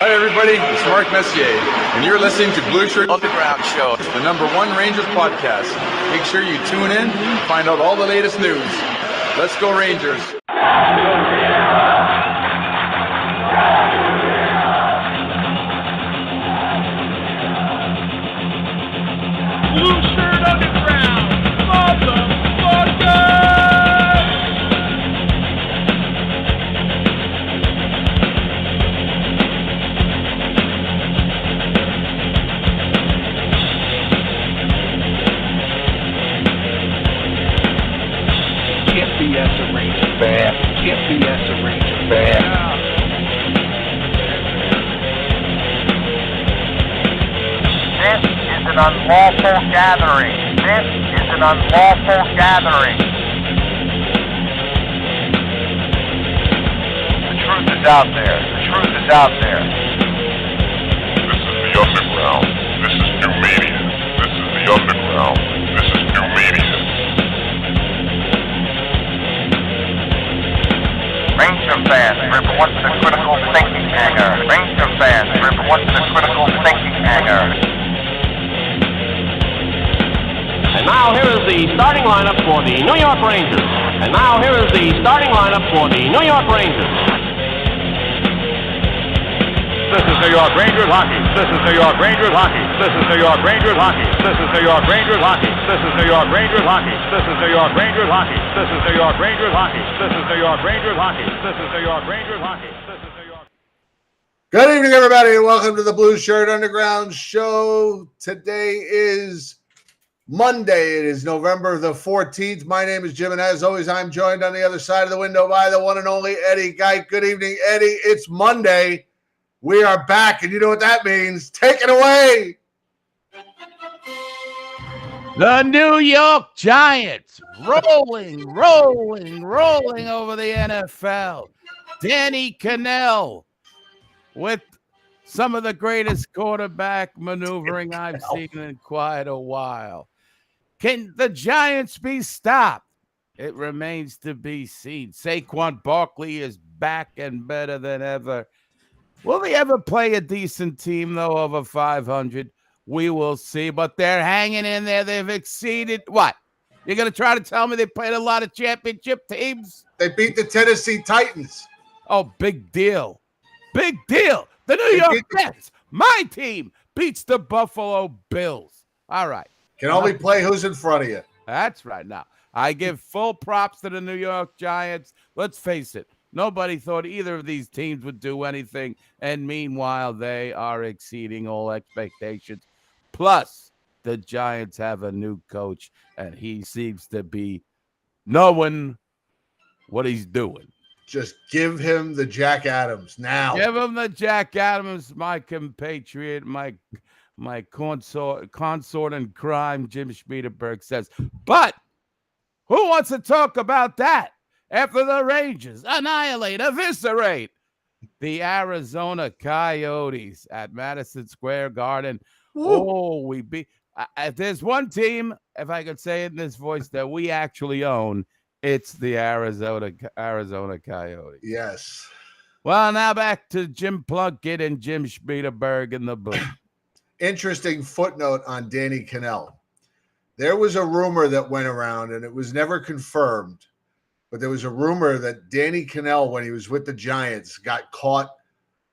Hi everybody, it's Mark Messier, and you're listening to Blueshirt Underground Show, the #1 Rangers podcast. Make sure you tune in and find out all the latest news. Let's go Rangers! Blueshirt Underground, motherfucker! BS arranged bad. BS arranged bad. This is an unlawful gathering. This is an unlawful gathering. The truth is out there. The truth is out there. This is the underground. This is new media. This is the underground. This is new media. Ranger fans, report to the critical thinking hangar. Ranger fans, report to the critical thinking hangar. And now here is the starting lineup for the New York Rangers. And now here is the starting lineup for the New York Rangers. This is New York Rangers hockey. This is New York Rangers hockey. This is New York Rangers hockey. This is New York Rangers hockey. This is New York Rangers hockey. This is New York Rangers hockey. This is New York Rangers hockey. This is New York Rangers hockey. This is New York Rangers hockey. This is New York. Good evening, everybody, and welcome to the Blueshirt Underground Show. Today is Monday. It is November the 14th. My name is Jim, and as always, I'm joined on the other side of the window by the one and only Eddie Geik. Good evening, Eddie. It's Monday. We are back, and you know what that means. Take it away. The New York Giants rolling over the NFL. Danny Cannell with some of the greatest quarterback maneuvering I've seen in quite a while. Can the Giants be stopped? It remains to be seen. Saquon Barkley is back and better than ever. Will they ever play a decent team, though, over 500? We will see, but they're hanging in there. They've exceeded what? You're going to try to tell me they played a lot of championship teams? They beat the Tennessee Titans. Oh, big deal. Big deal. The New York Jets, my team, beats the Buffalo Bills. All right. Can only play who's in front of you. That's right. Now, I give full props to the New York Giants. Let's face it. Nobody thought either of these teams would do anything, and meanwhile, they are exceeding all expectations. Plus, the Giants have a new coach, and he seems to be knowing what he's doing. Just give him the Jack Adams now. Give him the Jack Adams, my compatriot, my consort in crime, Jim Schmiedeberg says. But who wants to talk about that? After the Rangers annihilate, eviscerate the Arizona Coyotes at Madison Square Garden. Woo. Oh, we beat. If there's one team, if I could say it in this voice, that we actually own, it's the Arizona Coyotes. Yes. Well, now back to Jim Plunkett and Jim Schmiedeberg in the booth. Interesting footnote on Danny Cannell. There was a rumor that went around, and it was never confirmed. But there was a rumor that Danny Cannell, when he was with the Giants, got caught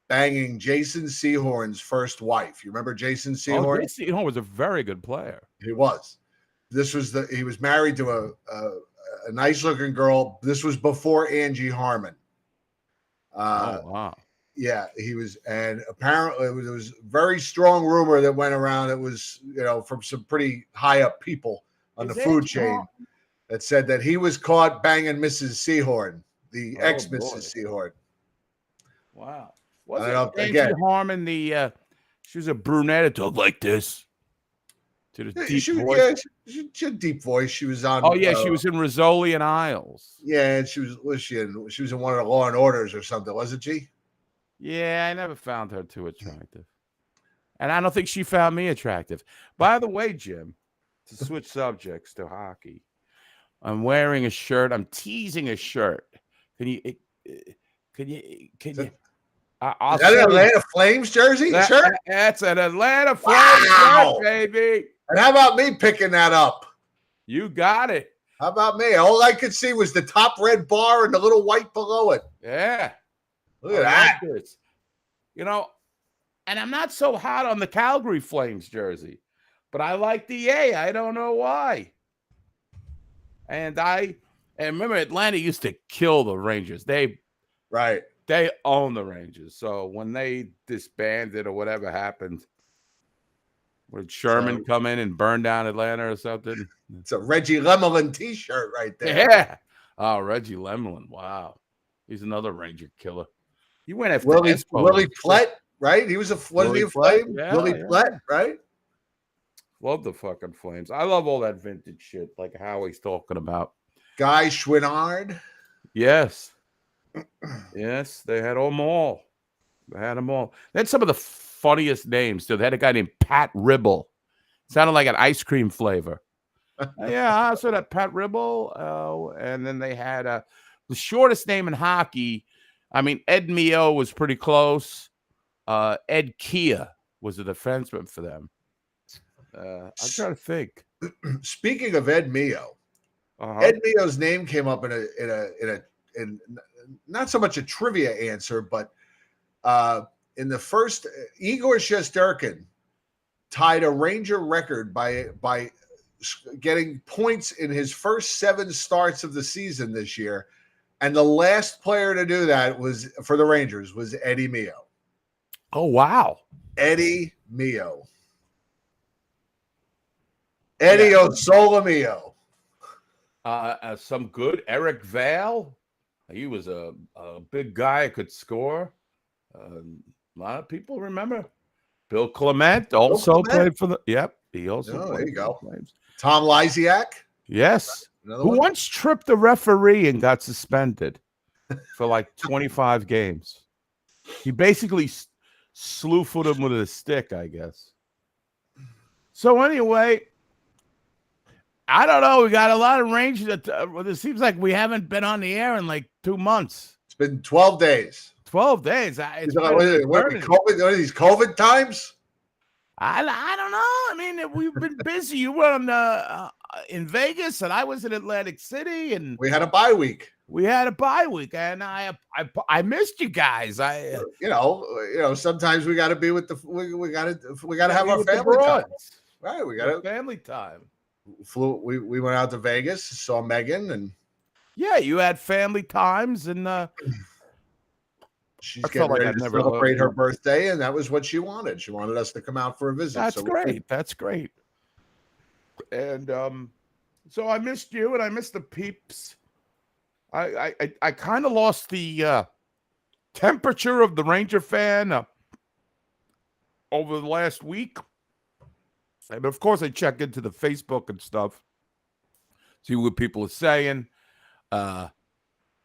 banging Jason Sehorn's first wife. You remember Jason Sehorn? Oh, Jason Sehorn was a very good player. He was. He was married to a nice-looking girl. This was before Angie Harmon. Wow. Yeah, he was, and apparently there was a very strong rumor that went around. It was, from some pretty high-up people on the food chain. That said that he was caught banging Mrs. Sehorn, the ex-Mrs. Sehorn. Wow. Wasn't Angie Harmon she was a brunette that talked like this? To the deep voice? Yeah, she had a deep voice. She was on. Oh, yeah, she was in Rizzoli and Isles. Yeah, and she was in one of the Law and Orders or something, wasn't she? Yeah, I never found her too attractive. And I don't think she found me attractive. By the way, Jim, to switch subjects to hockey, I'm wearing a shirt. I'm teasing a shirt. Can you? I'll Is that an show you. Atlanta Flames jersey? Sure. That's an Atlanta Flames Wow. shirt, baby. And how about me picking that up? You got it. How about me? All I could see was the top red bar and the little white below it. Yeah. Look at I that. like this. You know, and I'm not so hot on the Calgary Flames jersey, but I like the A. I don't know why. And remember Atlanta used to kill the Rangers. They own the Rangers. So when they disbanded or whatever happened, would Sherman come in and burn down Atlanta or something? It's a Reggie Lemelin t-shirt right there. Yeah. Oh, Reggie Lemelin. Wow. He's another Ranger killer. He went after Willie Plett, right? He was a Flame? Yeah, Willie Plett, right? Love the fucking Flames. I love all that vintage shit, like Howie's talking about. Guy Schwinard. Yes. Yes, they had them all. They had them all. They had some of the funniest names, too. They had a guy named Pat Ribble. Sounded like an ice cream flavor. Yeah, so that Pat Ribble. And then they had the shortest name in hockey. I mean, Ed Mio was pretty close. Ed Kia was a defenseman for them. I'm trying to think. Speaking of Ed Mio, Ed Mio's name came up in not so much a trivia answer, but in the first, Igor Shesterkin tied a Ranger record by getting points in his first 7 starts of the season this year, and the last player to do that was for the Rangers was Eddie Mio. Oh wow, Eddie Mio. Eddie Solomio. Some good Eric Vale. He was a big guy, could score. A lot of people remember. Bill Clement also played for the. Yep, he also. Oh, there you go. Flames. Tom Lysiak. Yes, who once tripped the referee and got suspended for like 25 games. He basically slew-footed him with a stick, I guess. So anyway. I don't know. We got a lot of Rangers. It seems like we haven't been on the air in like 2 months. It's been 12 days. 12 days. What are these COVID times? I don't know. I mean, we've been busy. You were on in Vegas, and I was in Atlantic City, and we had a bye week. And I missed you guys. Sometimes we got to be with the we got to have our family time. Right, we got family time. We went out to Vegas, saw Megan, and you had family times, and she's getting ready to celebrate her birthday, and that was what she wanted. She wanted us to come out for a visit. That's great. That's great. And so I missed you, and I missed the peeps. I kind of lost the temperature of the Ranger fan over the last week. And of course, I check into the Facebook and stuff, see what people are saying. And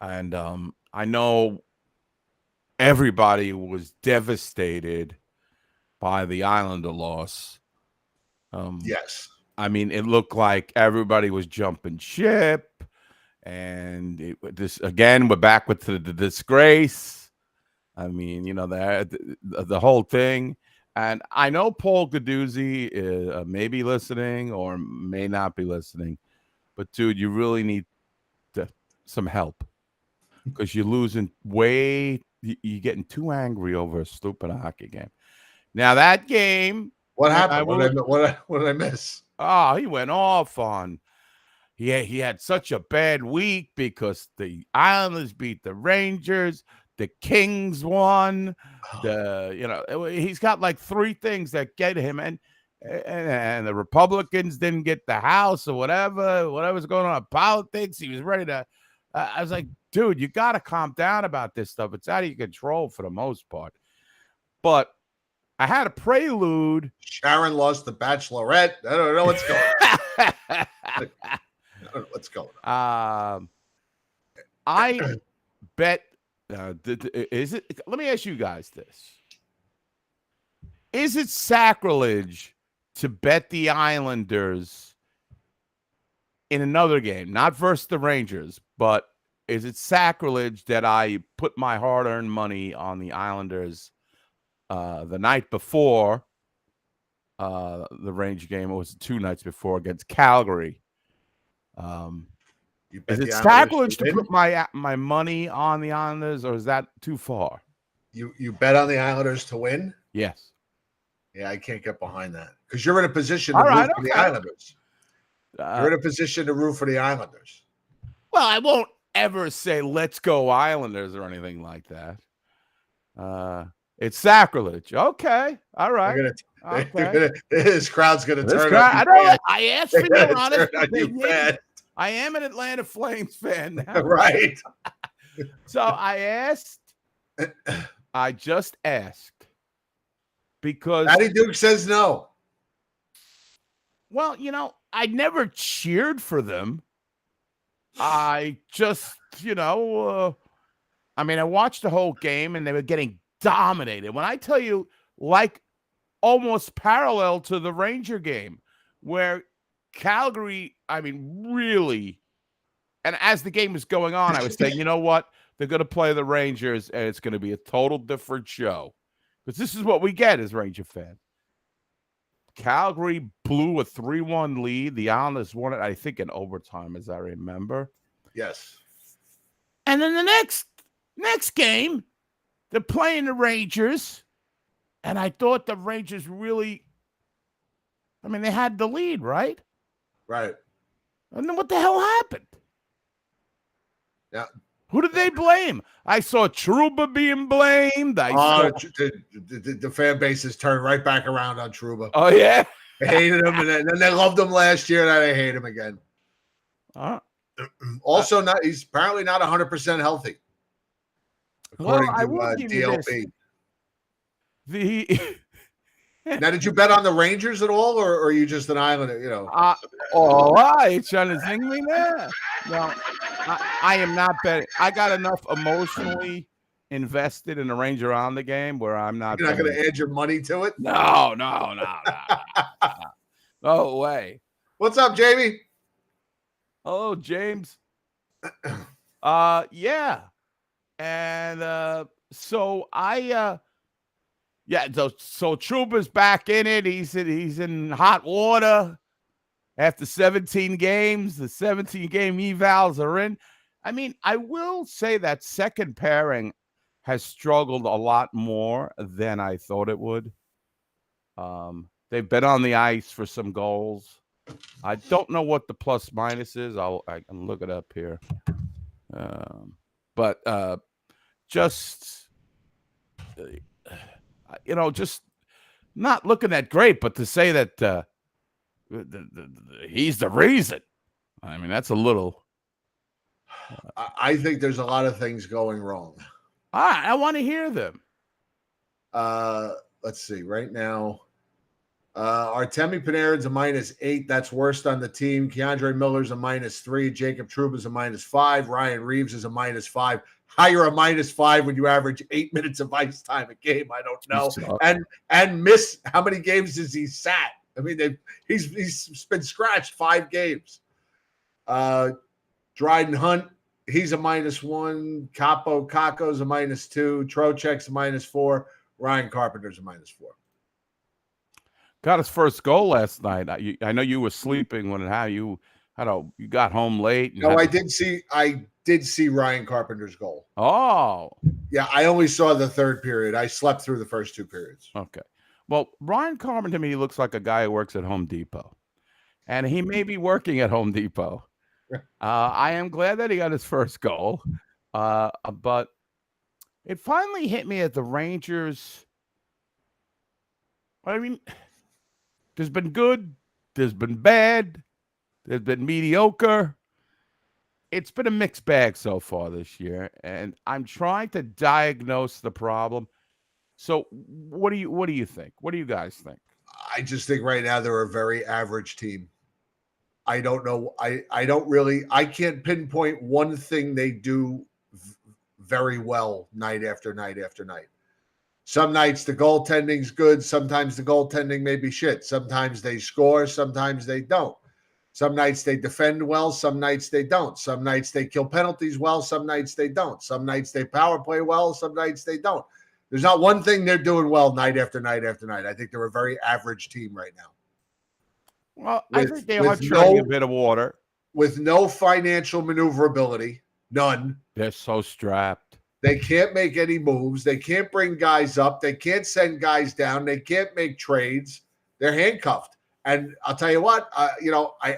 I know everybody was devastated by the Islander loss. Yes. I mean, it looked like everybody was jumping ship. And again, we're back with the disgrace. I mean, the whole thing. And I know Paul Gaduzzi may be listening or may not be listening, but dude, you really need some help because you're losing you're getting too angry over a stupid hockey game. Now that game, what happened? What did I miss? Oh, he went off on. He had such a bad week because the Islanders beat the Rangers. The Kings won. He's got like 3 things that get him, and the Republicans didn't get the House or whatever's going on in politics. He was ready to. I was like, dude, you got to calm down about this stuff. It's out of your control for the most part. But I had a prelude. Sharon lost the Bachelorette. I don't know what's going on. I don't know what's going on. I bet. Is it? Let me ask you guys this: is it sacrilege to bet the Islanders in another game, not versus the Rangers, but is it sacrilege that I put my hard-earned money on the Islanders the night before the Ranger game? It was 2 nights before against Calgary. You bet Is it the Islanders sacrilege to win? put my money on the Islanders, or is that too far? You bet on the Islanders to win? Yes. Yeah, I can't get behind that because you're in a position to All root right, for the okay. Islanders. You're in a position to root for the Islanders. Well, I won't ever say "Let's go Islanders" or anything like that. It's sacrilege. Okay, all right. This crowd's gonna turn I up. know. I asked for They're your gonna honest turn on you opinion. bad. I am an Atlanta Flames fan now. Right. So I asked. I just asked because Patty Duke says no. well, I never cheered for them. I just, I mean, I watched the whole game and they were getting dominated. When I tell you, like almost parallel to the Ranger game, where Calgary, I mean, really, and as the game was going on, I was saying, you know what? They're going to play the Rangers and it's going to be a total different show. Because this is what we get as Ranger fans. Calgary blew a 3-1 lead. The Islanders won it, I think, in overtime, as I remember. Yes. And then the next game, they're playing the Rangers. And I thought the Rangers really, I mean, they had the lead, right? Right. And then what the hell happened? Yeah. Who did they blame? I saw Trouba being blamed. The fan base has turned right back around on Trouba. Oh, yeah? They hated him, and then they loved him last year, and now they hate him again. Also, he's apparently not 100% healthy, according to DLP. Now, did you bet on the Rangers at all, or are you just an Islander? All right, trying to zing me there. No, I am not betting. I got enough emotionally invested in the Ranger on the game where I'm not. You're not going to add your money to it? No. No way. What's up, Jamie? Hello, James. Yeah. And so I so Trouba's back in it. He's in hot water after 17 games. The 17-game evals are in. I mean, I will say that second pairing has struggled a lot more than I thought it would. They've been on the ice for some goals. I don't know what the plus minus is. I can look it up here. But just just not looking that great. But to say that he's the reason, I mean, that's a little. I think there's a lot of things going wrong. All right, I want to hear them. Let's see. Right now, Artemi Panarin's a -8. That's worst on the team. Keandre Miller's a -3. Jacob Trouba's a -5. Ryan Reeves is a -5. How you're a -5 when you average 8 minutes of ice time a game, I don't know. And miss, how many games has he sat? I mean, he's been scratched 5 games. Dryden Hunt, he's a -1. Caco's a -2. Trocheck's a -4. Ryan Carpenter's a -4. Got his first goal last night. I know you were sleeping when you got home late. No, I did see Ryan Carpenter's goal. Oh, yeah. I only saw the third period. I slept through the first 2 periods. Okay. Well, Ryan Carpenter to me looks like a guy who works at Home Depot, and he may be working at Home Depot. I am glad that he got his first goal, but it finally hit me at the Rangers. I mean, there's been good, there's been bad, there's been mediocre. It's been a mixed bag so far this year, and I'm trying to diagnose the problem. So, what do you think? What do you guys think? I just think right now they're a very average team. I don't know. I can't pinpoint one thing they do very well night after night after night. Some nights the goaltending's good. Sometimes the goaltending may be shit. Sometimes they score. Sometimes they don't. Some nights they defend well, some nights they don't. Some nights they kill penalties well, some nights they don't. Some nights they power play well, some nights they don't. There's not one thing they're doing well night after night after night. I think they're a very average team right now. Well, I think they are treading a bit of water. With no financial maneuverability, none. They're so strapped. They can't make any moves. They can't bring guys up. They can't send guys down. They can't make trades. They're handcuffed. And I'll tell you what, I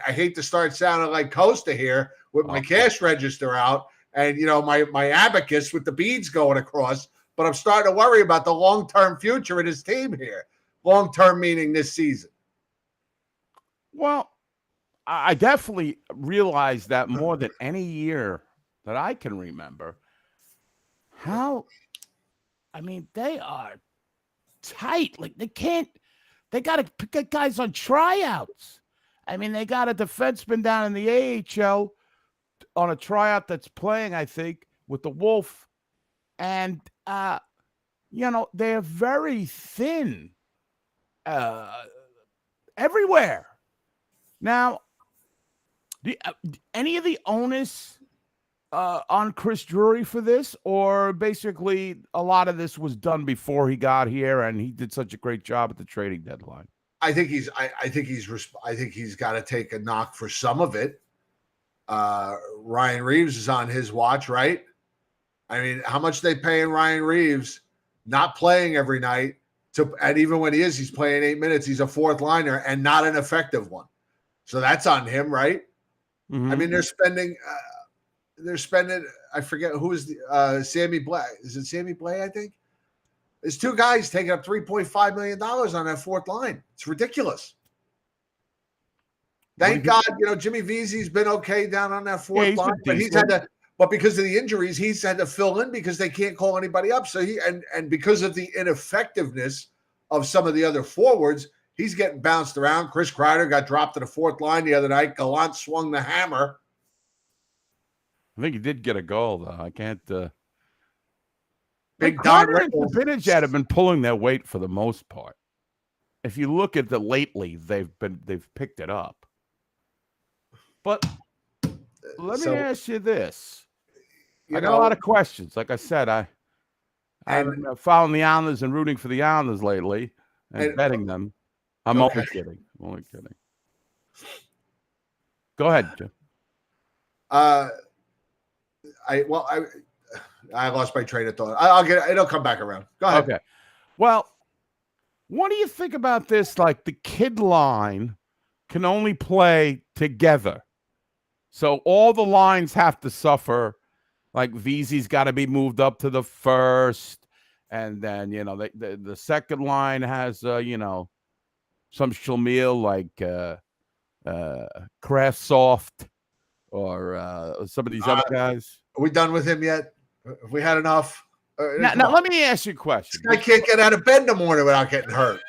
hate to start sounding like Costa here with my cash register out and, my abacus with the beads going across, but I'm starting to worry about the long-term future of his team here. Long-term meaning this season. Well, I definitely realized that more than any year that I can remember. They are tight. Like they got to get guys on tryouts. They got a defenseman down in the AHL on a tryout that's playing, I think, with the Wolf. And, they're very thin everywhere. Now, any of the onus on Chris Drury for this, or basically a lot of this was done before he got here, and he did such a great job at the trading deadline? I think he's got to take a knock for some of it. Ryan Reeves is on his watch, right? How much they paying Ryan Reeves not playing every night and even when he's playing 8 minutes, he's a fourth liner and not an effective one. So that's on him, right? Mm-hmm. They're spending. I forget who is the Sammy Blay. Is it Sammy Blay? I think there's two guys taking up $3.5 million on that fourth line. It's ridiculous. Thank God, Jimmy Vesey's been okay down on that fourth line, but but because of the injuries, he's had to fill in because they can't call anybody up. So and because of the ineffectiveness of some of the other forwards, he's getting bounced around. Chris Kreider got dropped to the fourth line the other night. Gallant swung the hammer. I think he did get a goal, though. I can't. Big Carter and Zibanejad have been pulling their weight for the most part. If you look at the lately, they've picked it up. But let me ask you this: I got a lot of questions. Like I said, I've been following the Islanders and rooting for the Islanders lately and betting them. I'm only kidding. Go ahead, Jim. I lost my train of thought. It'll come back around. Go ahead. Okay. Well, what do you think about this? Like the kid line can only play together. So all the lines have to suffer. Like Vesey's got to be moved up to the first. And then, the second line has, some schlemiel like Kraftsoft or some of these other guys. Are we done with him yet? Have we had enough? Now, let me ask you a question. This guy can't get out of bed in the morning without getting hurt.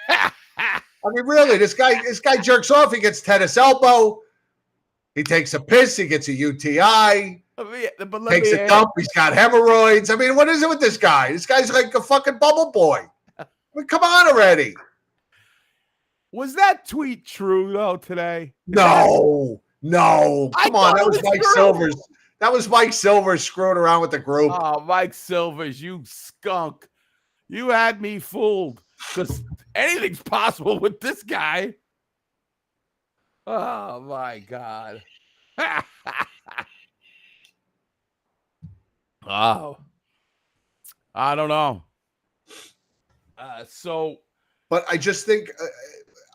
Really, this guy jerks off. He gets tennis elbow. He takes a piss. He gets a UTI. Takes a dump. He's got hemorrhoids. What is it with this guy? This guy's like a fucking bubble boy. Come on already. Was that tweet true, though, today? No. Come on. That was Mike Silvers. That was Mike Silvers screwing around with the group. Oh, Mike Silvers, you skunk. You had me fooled. Because anything's possible with this guy. Oh, my God. Oh. I don't know. But I just think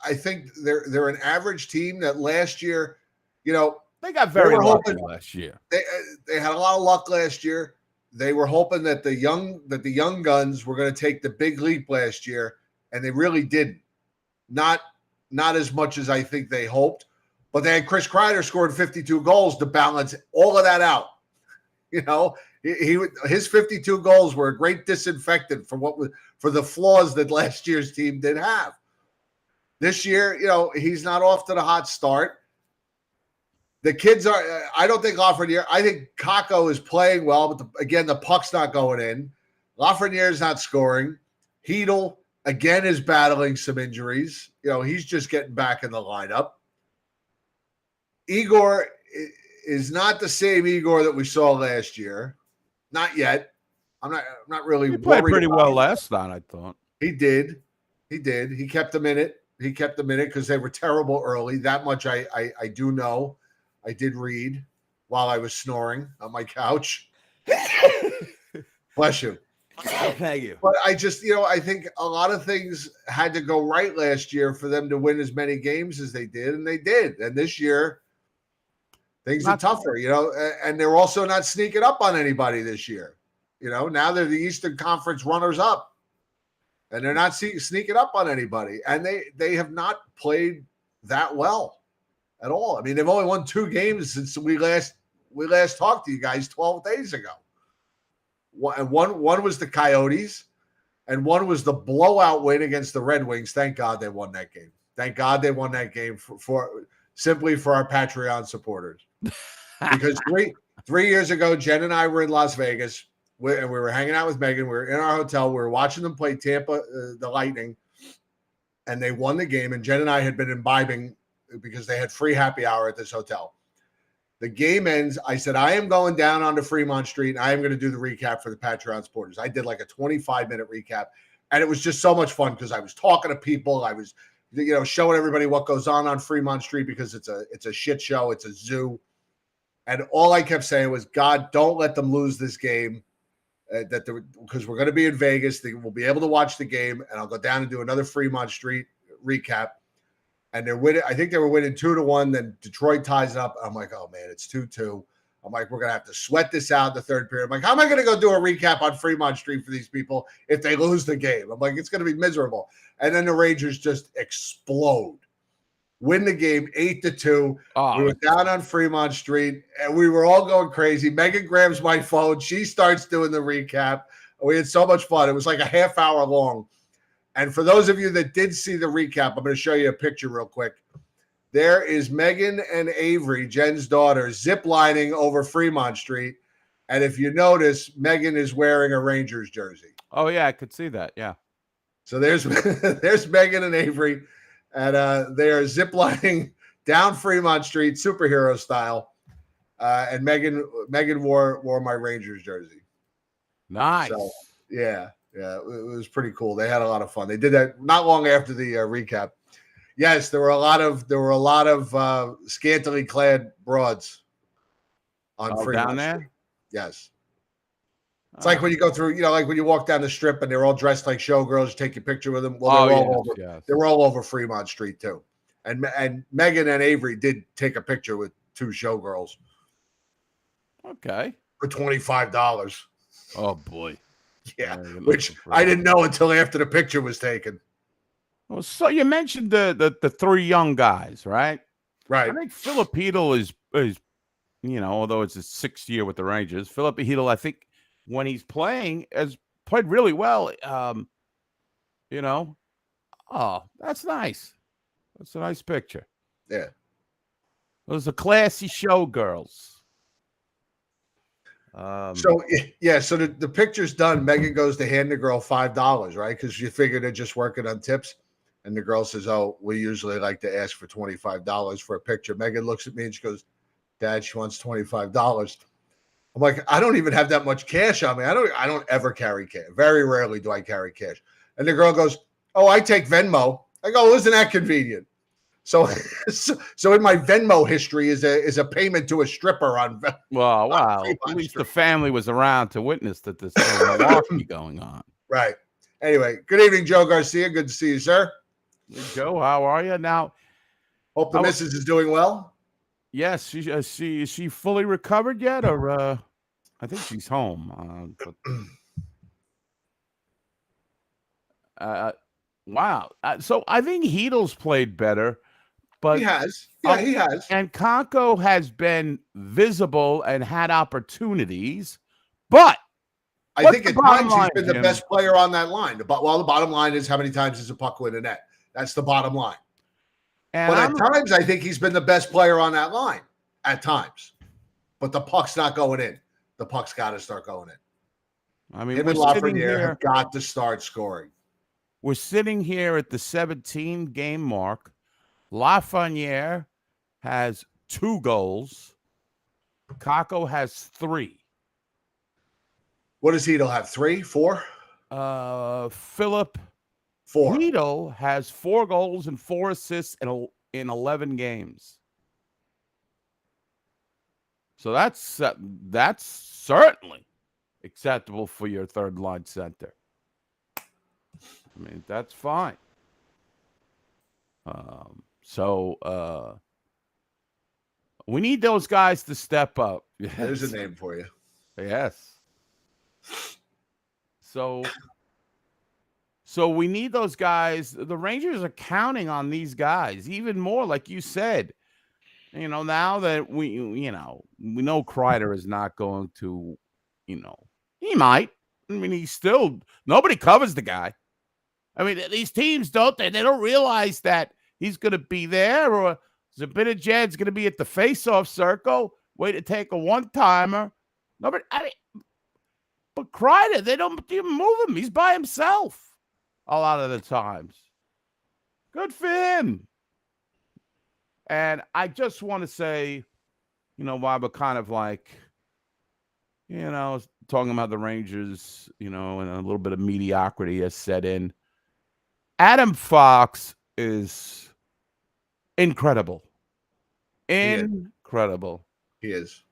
I think they're an average team that last year, they got very lucky last year. They had a lot of luck last year. They were hoping that the young guns were going to take the big leap last year, and they really didn't. Not as much as I think they hoped, but they had Chris Kreider scored 52 goals to balance all of that out. His 52 goals were a great disinfectant for the flaws that last year's team did have. This year, he's not off to the hot start. The kids are. I don't think Lafreniere. I think Kakko is playing well, but again, the puck's not going in. Lafreniere is not scoring. Hedl again is battling some injuries. He's just getting back in the lineup. Igor is not the same Igor that we saw last year. Not yet. I'm not really He played worried pretty about well him. last night, I thought. He did. He kept them in it. Because they were terrible early. That much I do know. I did read while I was snoring on my couch. Bless you. Thank you. But I just, I think a lot of things had to go right last year for them to win as many games as they did, and they did. And this year, things are tougher, and they're also not sneaking up on anybody this year. Now they're the Eastern Conference runners-up, and they're not sneaking up on anybody. And they have not played that well at all. I mean, they've only won 2 games since we last talked to you guys 12 days ago. One was the Coyotes, and one was the blowout win against the Red Wings. Thank God they won that game. Thank God they won that game for simply for our Patreon supporters. Because three years ago, Jen and I were in Las Vegas, and we were hanging out with Megan. We were in our hotel. We were watching them play Tampa, the Lightning, and they won the game. And Jen and I had been imbibing because they had free happy hour at this hotel. The game ends. I said, I am going down onto Fremont Street, and I am going to do the recap for the Patreon supporters. I did like a 25-minute recap, and it was just so much fun because I was talking to people. I was, showing everybody what goes on Fremont Street because it's a shit show. It's a zoo. And all I kept saying was, God, don't let them lose this game because we're going to be in Vegas. They will be able to watch the game, and I'll go down and do another Fremont Street recap. And they're winning. I think they were winning 2-1. Then Detroit ties it up. I'm like, oh man, it's 2-2. I'm like, we're gonna have to sweat this out in the third period. I'm like, how am I gonna go do a recap on Fremont Street for these people if they lose the game? I'm like, it's gonna be miserable. And then the Rangers just explode, win the game 8-2. We were down on Fremont Street, and we were all going crazy. Megan grabs my phone. She starts doing the recap. We had so much fun. It was like a half hour long. And for those of you that did see the recap, I'm going to show you a picture real quick. There is Megan and Avery, Jen's daughter, zip-lining over Fremont Street. And if you notice, Megan is wearing a Rangers jersey. Oh, yeah, I could see that, yeah. So there's Megan and Avery, and they are zip-lining down Fremont Street, superhero style. And Megan wore my Rangers jersey. Nice. So, yeah. Yeah, it was pretty cool. They had a lot of fun. They did that not long after the recap. Yes, there were a lot of scantily clad broads on Fremont down there. Street. Yes, it's like when you go through, like when you walk down the strip and they're all dressed like showgirls. You take your picture with them. Well, they were all over Fremont Street too. And Megan and Avery did take a picture with 2 showgirls. Okay. For $25. Oh boy. Yeah, which I didn't know until after the picture was taken. Well, so you mentioned the 3 young guys, right? Right. I think Philip Hedl is although it's his 6th year with the Rangers, Philip Hedl, I think when he's playing, has played really well. Oh, that's nice. That's a nice picture. Yeah. Those are classy showgirls. So the picture's done. Megan goes to hand the girl $5, right? Because you figure they're just working on tips. And the girl says, oh, we usually like to ask for $25 for a picture. Megan looks at me and she goes, Dad, she wants $25. I'm like, I don't even have that much cash on me. I don't ever carry cash. Very rarely do I carry cash. And the girl goes, oh, I take Venmo. I go, well, isn't that convenient? So in my Venmo history is a payment to a stripper on Venmo. Well, wow. At least the family was around to witness that this malarkey going on. Right. Anyway, good evening, Joe Garcia. Good to see you, sir. Hey, Joe, how are you? Now, hope the missus is doing well. Yes. Is she fully recovered yet? Or I think she's home. Wow. So I think Hedl's played better. But he has. Yeah, he has. And Conco has been visible and had opportunities. But I think at times he's been the best player on that line. The bottom line is how many times does a puck win a net? That's the bottom line. But at times, I think he's been the best player on that line. At times. But the puck's not going in. The puck's got to start going in. I mean, him and Lafreniere have got to start scoring. We're sitting here at the 17-game mark. Lafreniere has 2 goals. Kako has 3. What does Heedle have? 3, 4? Philip 4. Heedle has 4 goals and 4 assists in 11 games. So that's certainly acceptable for your third line center. I mean, that's fine. We need those guys to step up. Yes. There's a name for you. Yes. So we need those guys. The Rangers are counting on these guys even more, like you said. You know, now that we know Kreider is not going to, he might. I mean, he's still, nobody covers the guy. I mean, these teams don't, they don't realize that he's going to be there, or Zibanejad's going to be at the face-off circle, wait to take a one-timer. Nobody, but Kreider, they don't even move him. He's by himself a lot of the times. Good for him. And I just want to say, while we're kind of like, talking about the Rangers, and a little bit of mediocrity has set in. Adam Fox is incredible. Incredible. He is.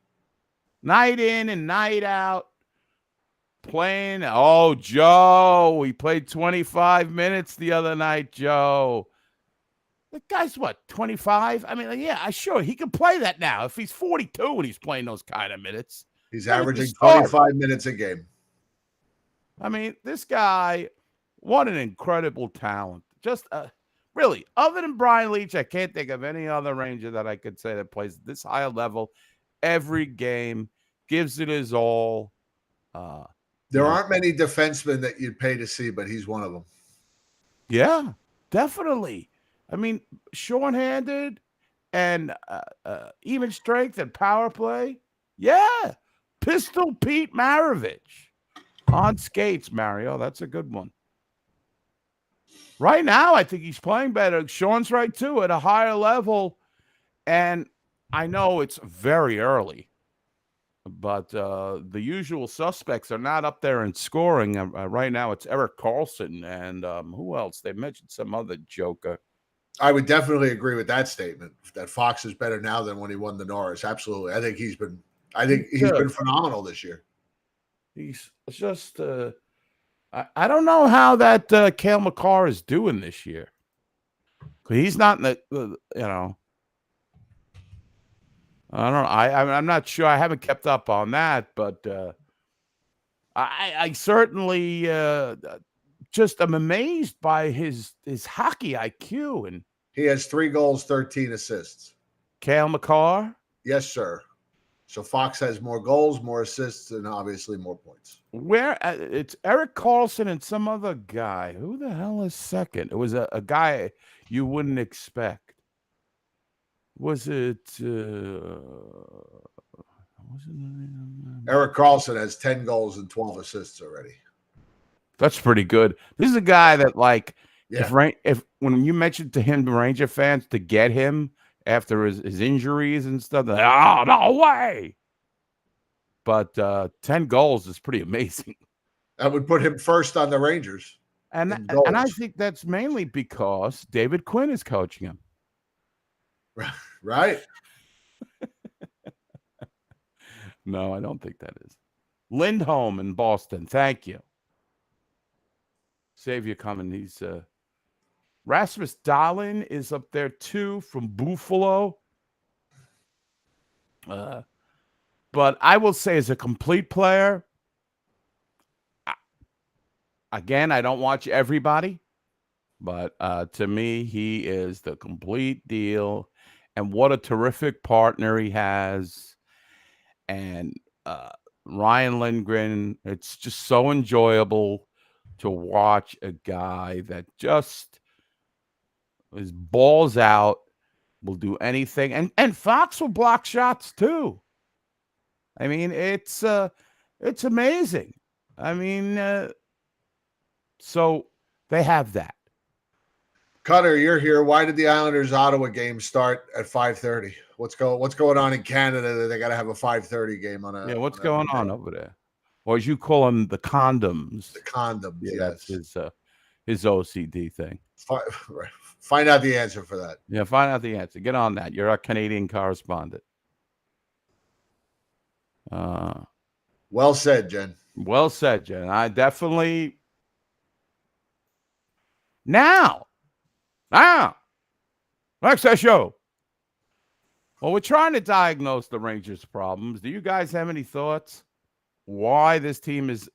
Night in and night out, playing. Oh, Joe, he played 25 minutes the other night, Joe. The guy's what, 25? I mean, yeah, sure, he can play that now. If he's 42 and he's playing those kind of minutes. He's averaging 25 minutes a game. I mean, this guy, what an incredible talent. Just really, other than Brian Leach, I can't think of any other Ranger that I could say that plays this high level every game, gives it his all. There aren't many defensemen that you'd pay to see, but he's one of them. Yeah, definitely. I mean, short-handed and even strength and power play. Yeah. Pistol Pete Maravich on skates, Mario. That's a good one. Right now, I think he's playing better. Sean's right, too, at a higher level. And I know it's very early, but the usual suspects are not up there in scoring. Right now, it's Erik Karlsson and who else? They mentioned some other joker. I would definitely agree with that statement, that Fox is better now than when he won the Norris. Absolutely. I think he's been phenomenal this year. He's just I don't know how that Cale Makar is doing this year. He's not in the I don't know. I'm not sure. I haven't kept up on that, but I certainly just am amazed by his hockey IQ. And he has 3 goals, 13 assists. Cale Makar? Yes, sir. So Fox has more goals, more assists, and obviously more points. Where it's Erik Karlsson and some other guy. Who the hell is second? It was a guy you wouldn't expect. Was it? Erik Karlsson has 10 goals and 12 assists already. That's pretty good. This is a guy that, like, yeah. if when you mentioned to him, the Ranger fans, to get him after his injuries and stuff, like, oh, no way. But 10 goals is pretty amazing. That would put him first on the Rangers. And I think that's mainly because David Quinn is coaching him. Right. No, I don't think that is. Lindholm in Boston. Thank you. Save you coming. He's Rasmus Dahlin is up there too from Buffalo. But I will say, as a complete player, again, I don't watch everybody, but to me, he is the complete deal. And what a terrific partner he has. And Ryan Lindgren, it's just so enjoyable to watch a guy that just is balls out, will do anything. And Fox will block shots too. I mean, it's amazing. I mean, so they have that. Cutter, you're here. Why did the Islanders Ottawa game start at 5:30? What's going on in Canada that they got to have a 5:30 game on a? Yeah, what's on going on over there? Or as you call them, the condoms. the condoms? Yeah, Yes, that's his OCD thing. Find out the answer for that. Yeah, find out the answer. Get on that. You're our Canadian correspondent. Well said, Jen. Well said, Jen. I definitely now. Next show. Well, we're trying to diagnose the Rangers' problems. Do you guys have any thoughts? Why this team is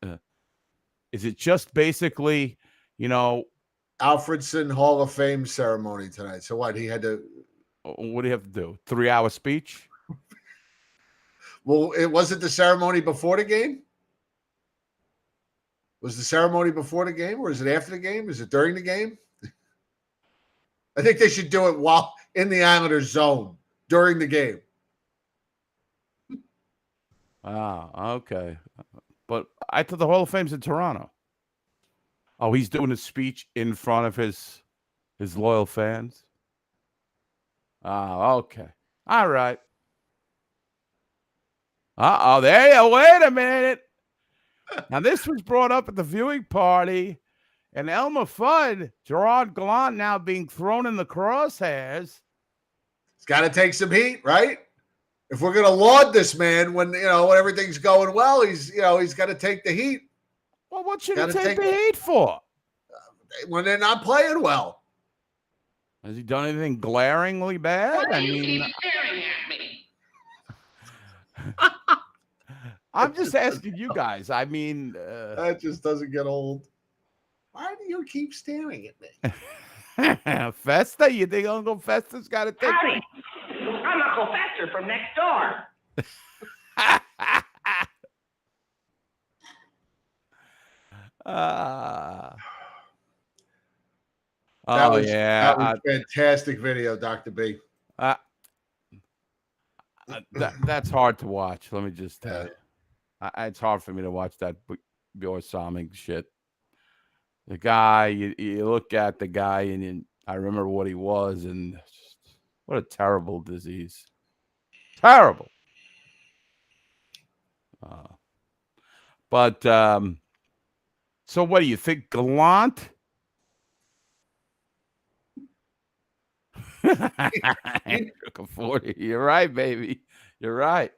it just basically, Alfredson Hall of Fame ceremony tonight. So what? He had to. What do you have to do? 3-hour speech? Well, it wasn't the ceremony before the game. Was the ceremony before the game, or is it after the game? Is it during the game? I think they should do it while in the Islanders zone during the game. Okay. But I thought the Hall of Fame's in Toronto. Oh, he's doing a speech in front of his loyal fans. Okay. All right. There you wait a minute. Now, this was brought up at the viewing party, and Elmer Fudd, Gerard Gallant now being thrown in the crosshairs. It's got to take some heat, right? If we're going to laud this man when everything's going well, he's got to take the heat. Well, what should he take the heat for? When they're not playing well. Has he done anything glaringly bad? Why do you keep staring at me? I'm just asking you guys. I mean, that just doesn't get old. Why do you keep staring at me? Festa? You think Uncle Festa's got to take? Howdy. I'm Uncle Fester from next door. That was fantastic video, Dr. B. That's hard to watch. Let me just tell you. It's hard for me to watch that Bjorn Saming shit. The guy, you look at the guy, and I remember what he was, and just, what a terrible disease. Terrible. But so what do you think, Gallant? Looking forward to it. You're right, baby. You're right.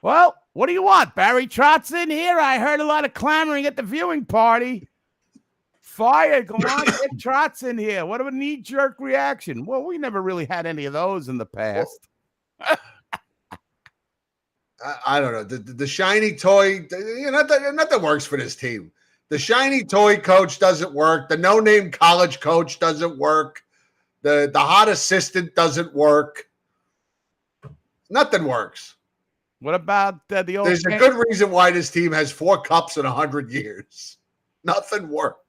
Well, what do you want? Barry Trotz in here? I heard a lot of clamoring at the viewing party. Fire, Gallant, get Trotz in here. What a knee-jerk reaction. Well, we never really had any of those in the past. I don't know. The shiny toy, nothing works for this team. The shiny toy coach doesn't work. The no-name college coach doesn't work. The hot assistant doesn't work. Nothing works. What about the old? There's a good reason why this team has 4 cups in 100 years. Nothing works.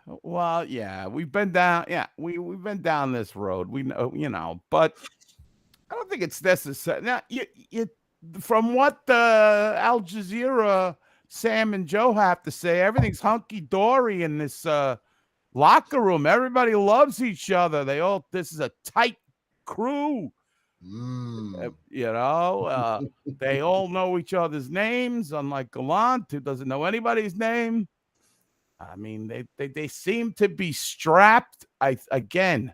Well, yeah, we've been down. Yeah, we've been down this road. We know, but I don't think it's necessary. Now, from what the Al Jazeera Sam and Joe have to say, everything's hunky dory in this locker room. Everybody loves each other. This is a tight crew. They all know each other's names, unlike Gallant, who doesn't know anybody's name. I mean, they seem to be strapped. Again,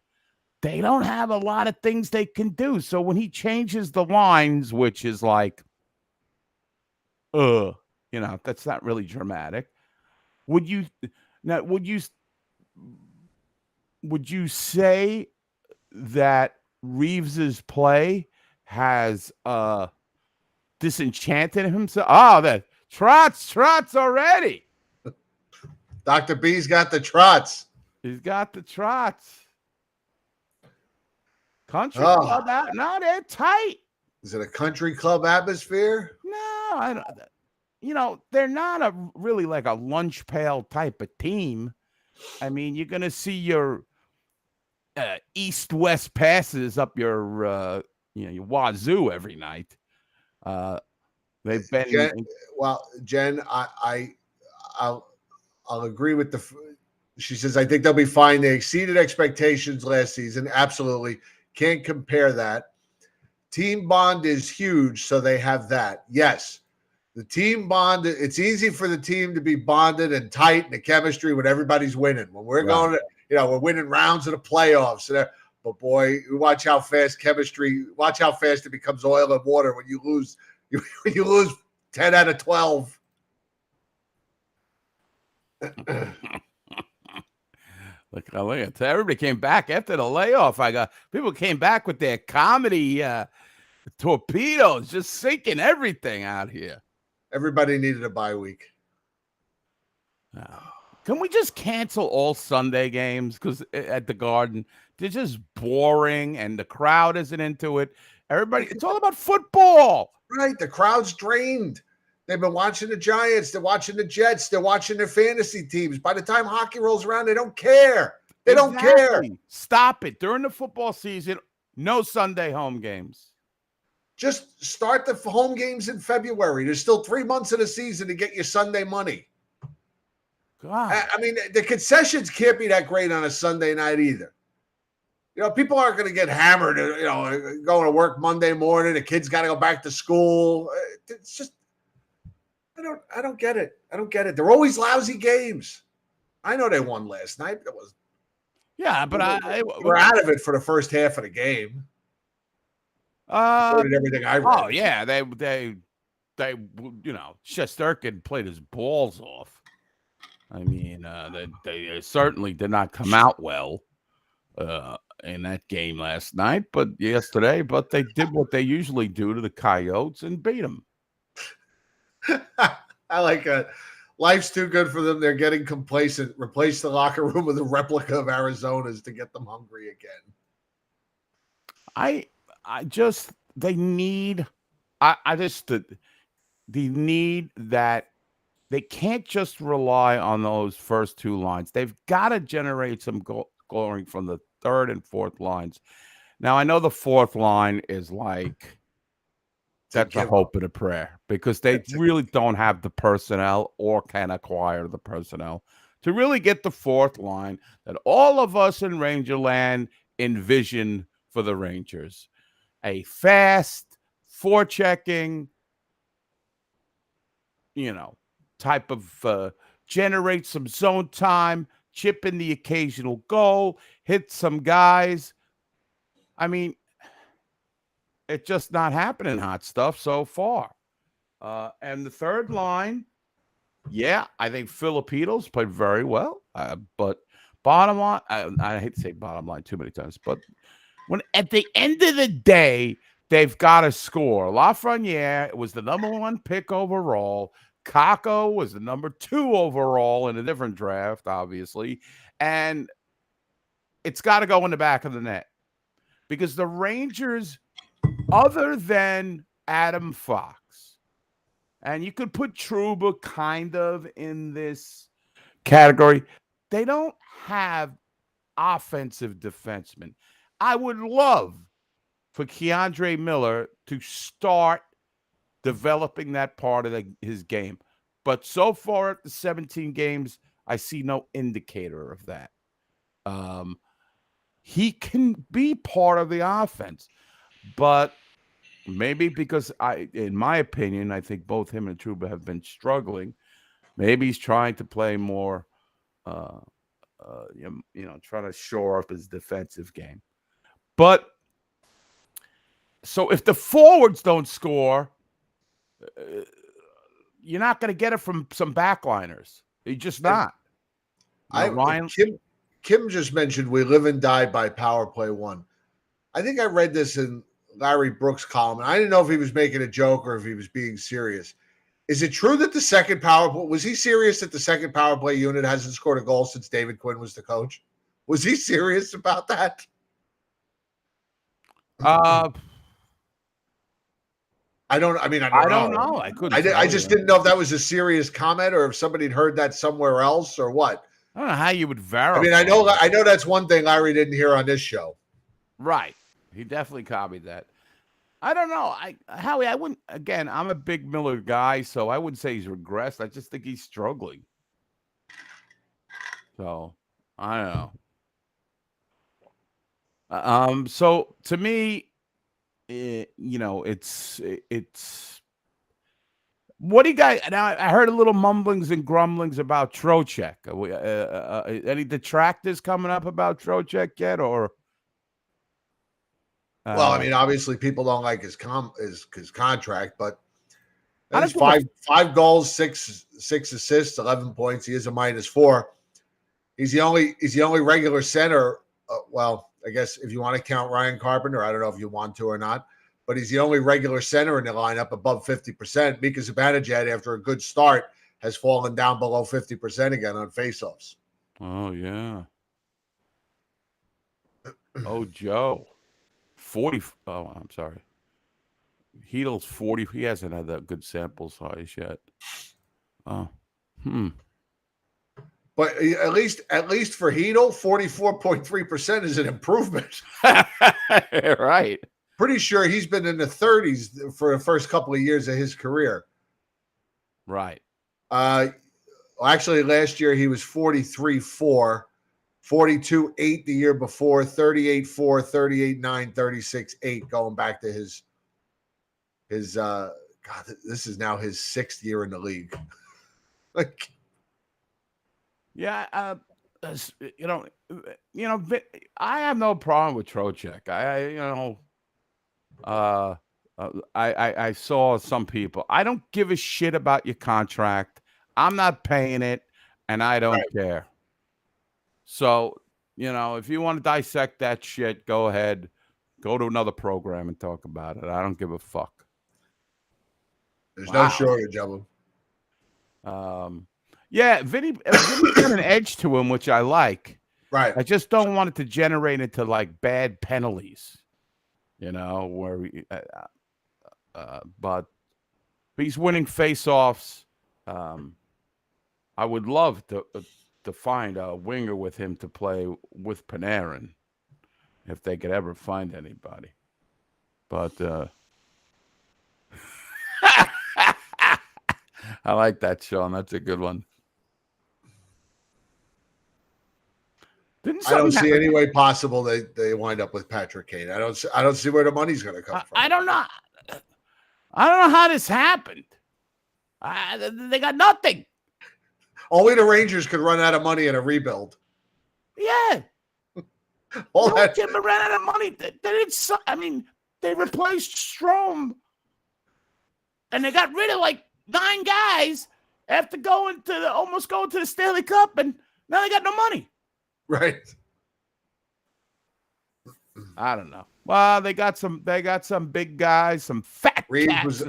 they don't have a lot of things they can do. So when he changes the lines, which is like, that's not really dramatic. Would you say that Reeves's play has disenchanted himself? Oh, that trots already. Dr. B's got the trots. He's got the trots. Country club out. No, they're tight. Is it a country club atmosphere? No, I don't. They're not really like a lunch pail type of team. I mean, you're gonna see your east-west passes up your your wazoo every night. They've been Jen, I'll agree with She says, I think they'll be fine. They exceeded expectations last season. Absolutely. Can't compare that. Team bond is huge, so they have that. Yes. The team bond, it's easy for the team to be bonded and tight and the chemistry when everybody's winning. When we're going to, we're winning rounds of the playoffs. But boy, watch how fast it becomes oil and water when you lose 10 out of 12. Look, everybody came back after the layoff. People came back with their comedy torpedoes, just sinking everything out here. Everybody needed a bye week. Can we just cancel all Sunday games? Because at the Garden, they're just boring and the crowd isn't into it. It's all about football. Right. The crowd's drained. They've been watching the Giants. They're watching the Jets. They're watching their fantasy teams. By the time hockey rolls around, they don't care. They don't care. Stop it. During the football season, no Sunday home games. Just start the home games in February. There's still 3 months of the season to get your Sunday money. God. I mean, the concessions can't be that great on a Sunday night either. People aren't going to get hammered, going to work Monday morning. The kids got to go back to school. It's just, I don't get it. I don't get it. They're always lousy games. I know they won last night. It was, but we're out of it for the first half of the game. Everything I read. Oh yeah, they Shesterkin played his balls off. I mean, they certainly did not come out well in that game last night, but they did what they usually do to the Coyotes and beat them. I like it. Life's too good for them. They're getting complacent. Replace the locker room with a replica of Arizona's to get them hungry again. They need that. They can't just rely on those first two lines. They've got to generate some scoring from the third and fourth lines. Now, I know the fourth line is like that's a hope and a prayer because they really don't have the personnel or can acquire the personnel to really get the fourth line that all of us in Rangerland envision for the Rangers. A fast, forechecking, type of generate some zone time, chip in the occasional goal, hit some guys. I mean, it's just not happening, hot stuff, so far. And the third line, I think Filipinos played very well. But bottom line, I hate to say bottom line too many times, but when at the end of the day, they've got to score. Lafreniere was the number 1 pick overall. Kako was the number 2 overall in a different draft, obviously. And it's got to go in the back of the net. Because the Rangers, other than Adam Fox, and you could put Trouba kind of in this category, they don't have offensive defensemen. I would love for Keandre Miller to start developing that part of his game. But so far at the 17 games, I see no indicator of that. He can be part of the offense, but maybe because in my opinion, I think both him and Trouba have been struggling. Maybe he's trying to play more, trying to shore up his defensive game. But so if the forwards don't score, you're not going to get it from some backliners. You're just not. Ryan Kim just mentioned we live and die by power play one. I think I read this in Larry Brooks' column, and I didn't know if he was making a joke or if he was being serious. Is it true that the second power play, was he serious that the second power play unit hasn't scored a goal since David Quinn was the coach? Was he serious about that? I don't know. I couldn't. I just didn't know if that was a serious comment or if somebody had heard that somewhere else or what. I don't know how you would verify. I mean, I know that's one thing Larry didn't hear on this show. Right. He definitely copied that. I don't know. Howie, I wouldn't. Again, I'm a big Miller guy, so I wouldn't say he's regressed. I just think he's struggling. So I know. So to me, it's what do you guys? Now I heard a little mumblings and grumblings about Trocheck. Any detractors coming up about Trocheck yet, or? Well, I mean, obviously, people don't like his contract, but I he's don't give five goals, six assists, 11 points. He is a -4. He's the only regular center. Well, I guess if you want to count Ryan Carpenter, I don't know if you want to or not, but he's the only regular center in the lineup above 50%. Mika Zibanejad, after a good start, has fallen down below 50% again on faceoffs. Oh yeah. Oh Joe, 40. Oh, I'm sorry. Heedle's 40. He hasn't had that good sample size yet. Oh, But at least for Heedle, 44.3% is an improvement. Right. Pretty sure he's been in the 30s for the first couple of years of his career. Right. Actually, last year he was 43.4, 42.8 the year before, 38.4, 38.9, 36.8, going back to his God, this is now his 6th year in the league. Like, yeah, I have no problem with Trocheck. I saw some people. I don't give a shit about your contract. I'm not paying it, and I don't care. So, if you want to dissect that shit, go ahead. Go to another program and talk about it. I don't give a fuck. There's no shortage of them. Yeah, Vinny's got an edge to him, which I like. Right. I just don't want it to generate into like bad penalties, where but he's winning face-offs. I would love to find a winger with him to play with Panarin if they could ever find anybody. But I like that, Sean. That's a good one. I don't see any way possible they wind up with Patrick Kane. I don't see where the money's going to come from. I don't know. I don't know how this happened. They got nothing. Only the Rangers could run out of money in a rebuild. Yeah. All that Jim ran out of money. They didn't. I mean, they replaced Strome, and they got rid of like 9 guys after almost going to the Stanley Cup, and now they got no money. Right. I don't know. Well, they got some big guys, some fat Reeves cats.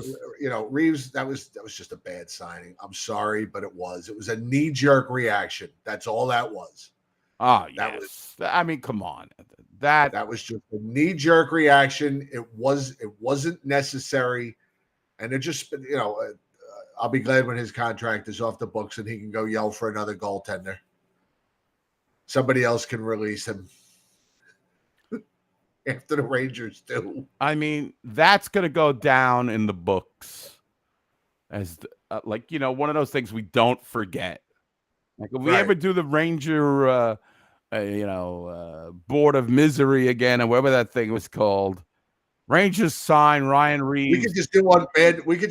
Reeves, that was just a bad signing. I'm sorry, but it was a knee-jerk reaction. That's all that was. Oh, yes. I mean, come on. That was just a knee-jerk reaction. It wasn't necessary. And it just, I'll be glad when his contract is off the books and he can go yell for another goaltender. Somebody else can release him after the Rangers do. I mean, that's going to go down in the books as one of those things we don't forget. Like if we ever do the Ranger, Board of Misery again, or whatever that thing was called, Rangers sign Ryan Reeves. We could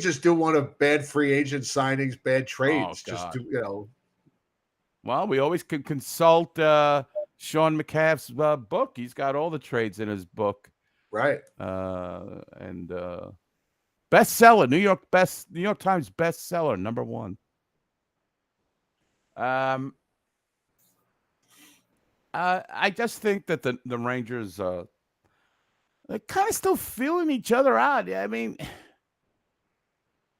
just do one of bad free agent signings, bad trades. Well, we always can consult Sean McCaff's book. He's got all the trades in his book. Right. And bestseller, New York Times bestseller, #1. I just think that the Rangers they're kind of still feeling each other out. I mean,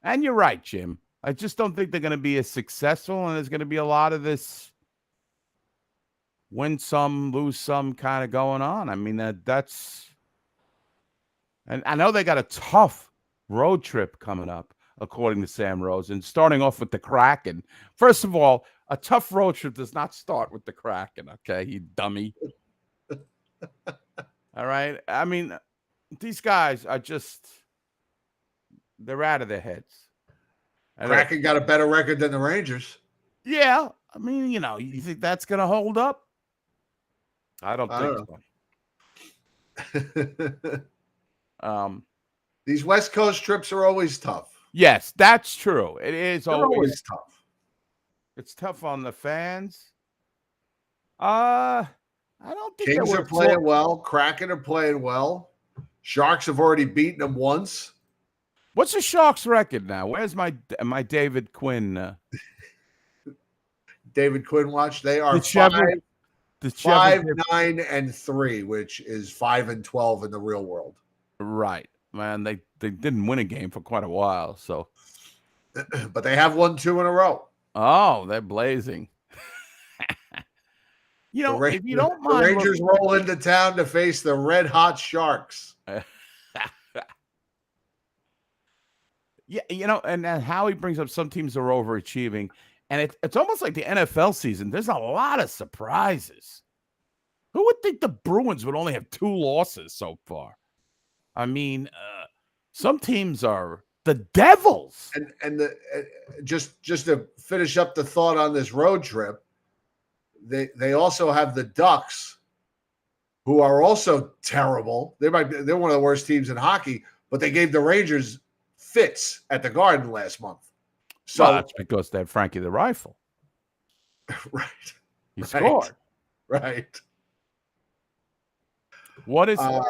and you're right, Jim. I just don't think they're going to be as successful, and there's going to be a lot of this win some, lose some kind of going on. I mean, that's, and I know they got a tough road trip coming up, according to Sam Rosen, starting off with the Kraken. First of all, a tough road trip does not start with the Kraken, okay, you dummy. All right? I mean, these guys are they're out of their heads. Kraken got a better record than the Rangers. Yeah. I mean, you think that's going to hold up? I don't I think don't so. These West Coast trips are always tough. Yes, that's true. It is They're always tough. It's tough on the fans. I don't think Kings there are was playing well. Kraken are playing well. Sharks have already beaten them once. What's the Sharks' record now? Where's my David Quinn? David Quinn watch. They are Did you ever- 5-9-3, which is 5-12 in the real world. Right, man. They didn't win a game for quite a while, so. But they have won 2 in a row. Oh, they're blazing. If you don't mind, the Rangers roll into town to face the red hot Sharks. Yeah, and Howie brings up some teams are overachieving, and it's almost like the NFL season. There's a lot of surprises. Who would think the Bruins would only have 2 losses so far? I mean, some teams are the Devils. And just to finish up the thought on this road trip, they also have the Ducks, who are also terrible. They're one of the worst teams in hockey, but they gave the Rangers fits at the Garden last month. So that's because they had Frankie the Rifle. Right. He scored. Right. What is the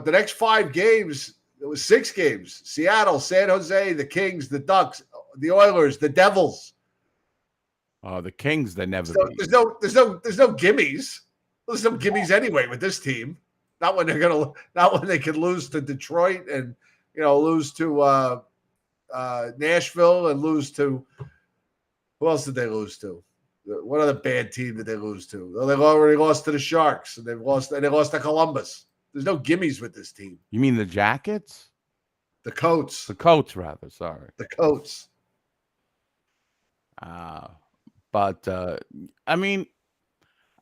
next 5 games, it was 6 games. Seattle, San Jose, the Kings, the Ducks, the Oilers, the Devils. The Kings, they never So beat. there's no gimmies. There's no gimmies anyway with this team. Not when they could lose to Detroit and lose to Nashville and lose to who else did they lose to? What other bad team did they lose to? Well, they've already lost to the Sharks and they lost to Columbus. There's no gimmies with this team. You mean the Jackets? The Coats. The Coats, rather. Sorry. The Coats. But I mean,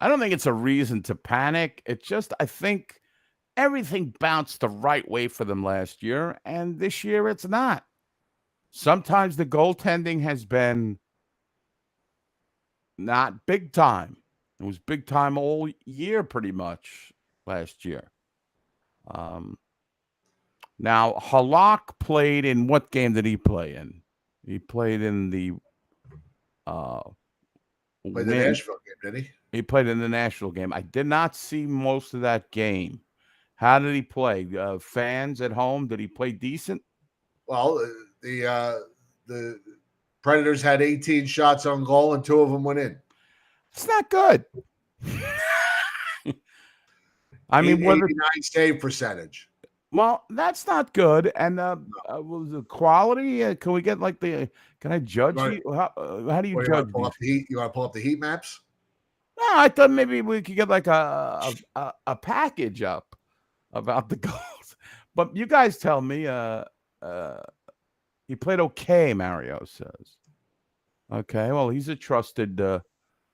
I don't think it's a reason to panic. It's just I think everything bounced the right way for them last year, and this year it's not. Sometimes the goaltending has been not big time. It was big time all year pretty much last year. Now, Halak played in what game did he play in? He played in the the Nashville game, did he? He played in the Nashville game. I did not see most of that game. How did he play? Fans at home, did he play decent? Well, the Predators had 18 shots on goal and 2 of them went in. It's not good. I mean, 89 save percentage. Well, that's not good. And was the quality? Can we get like the? Can I judge? How do you judge? You want to pull up the heat maps? No, I thought maybe we could get like a package up about the goals. But you guys tell me. He played okay. Mario says. Okay, well, he's a trusted, a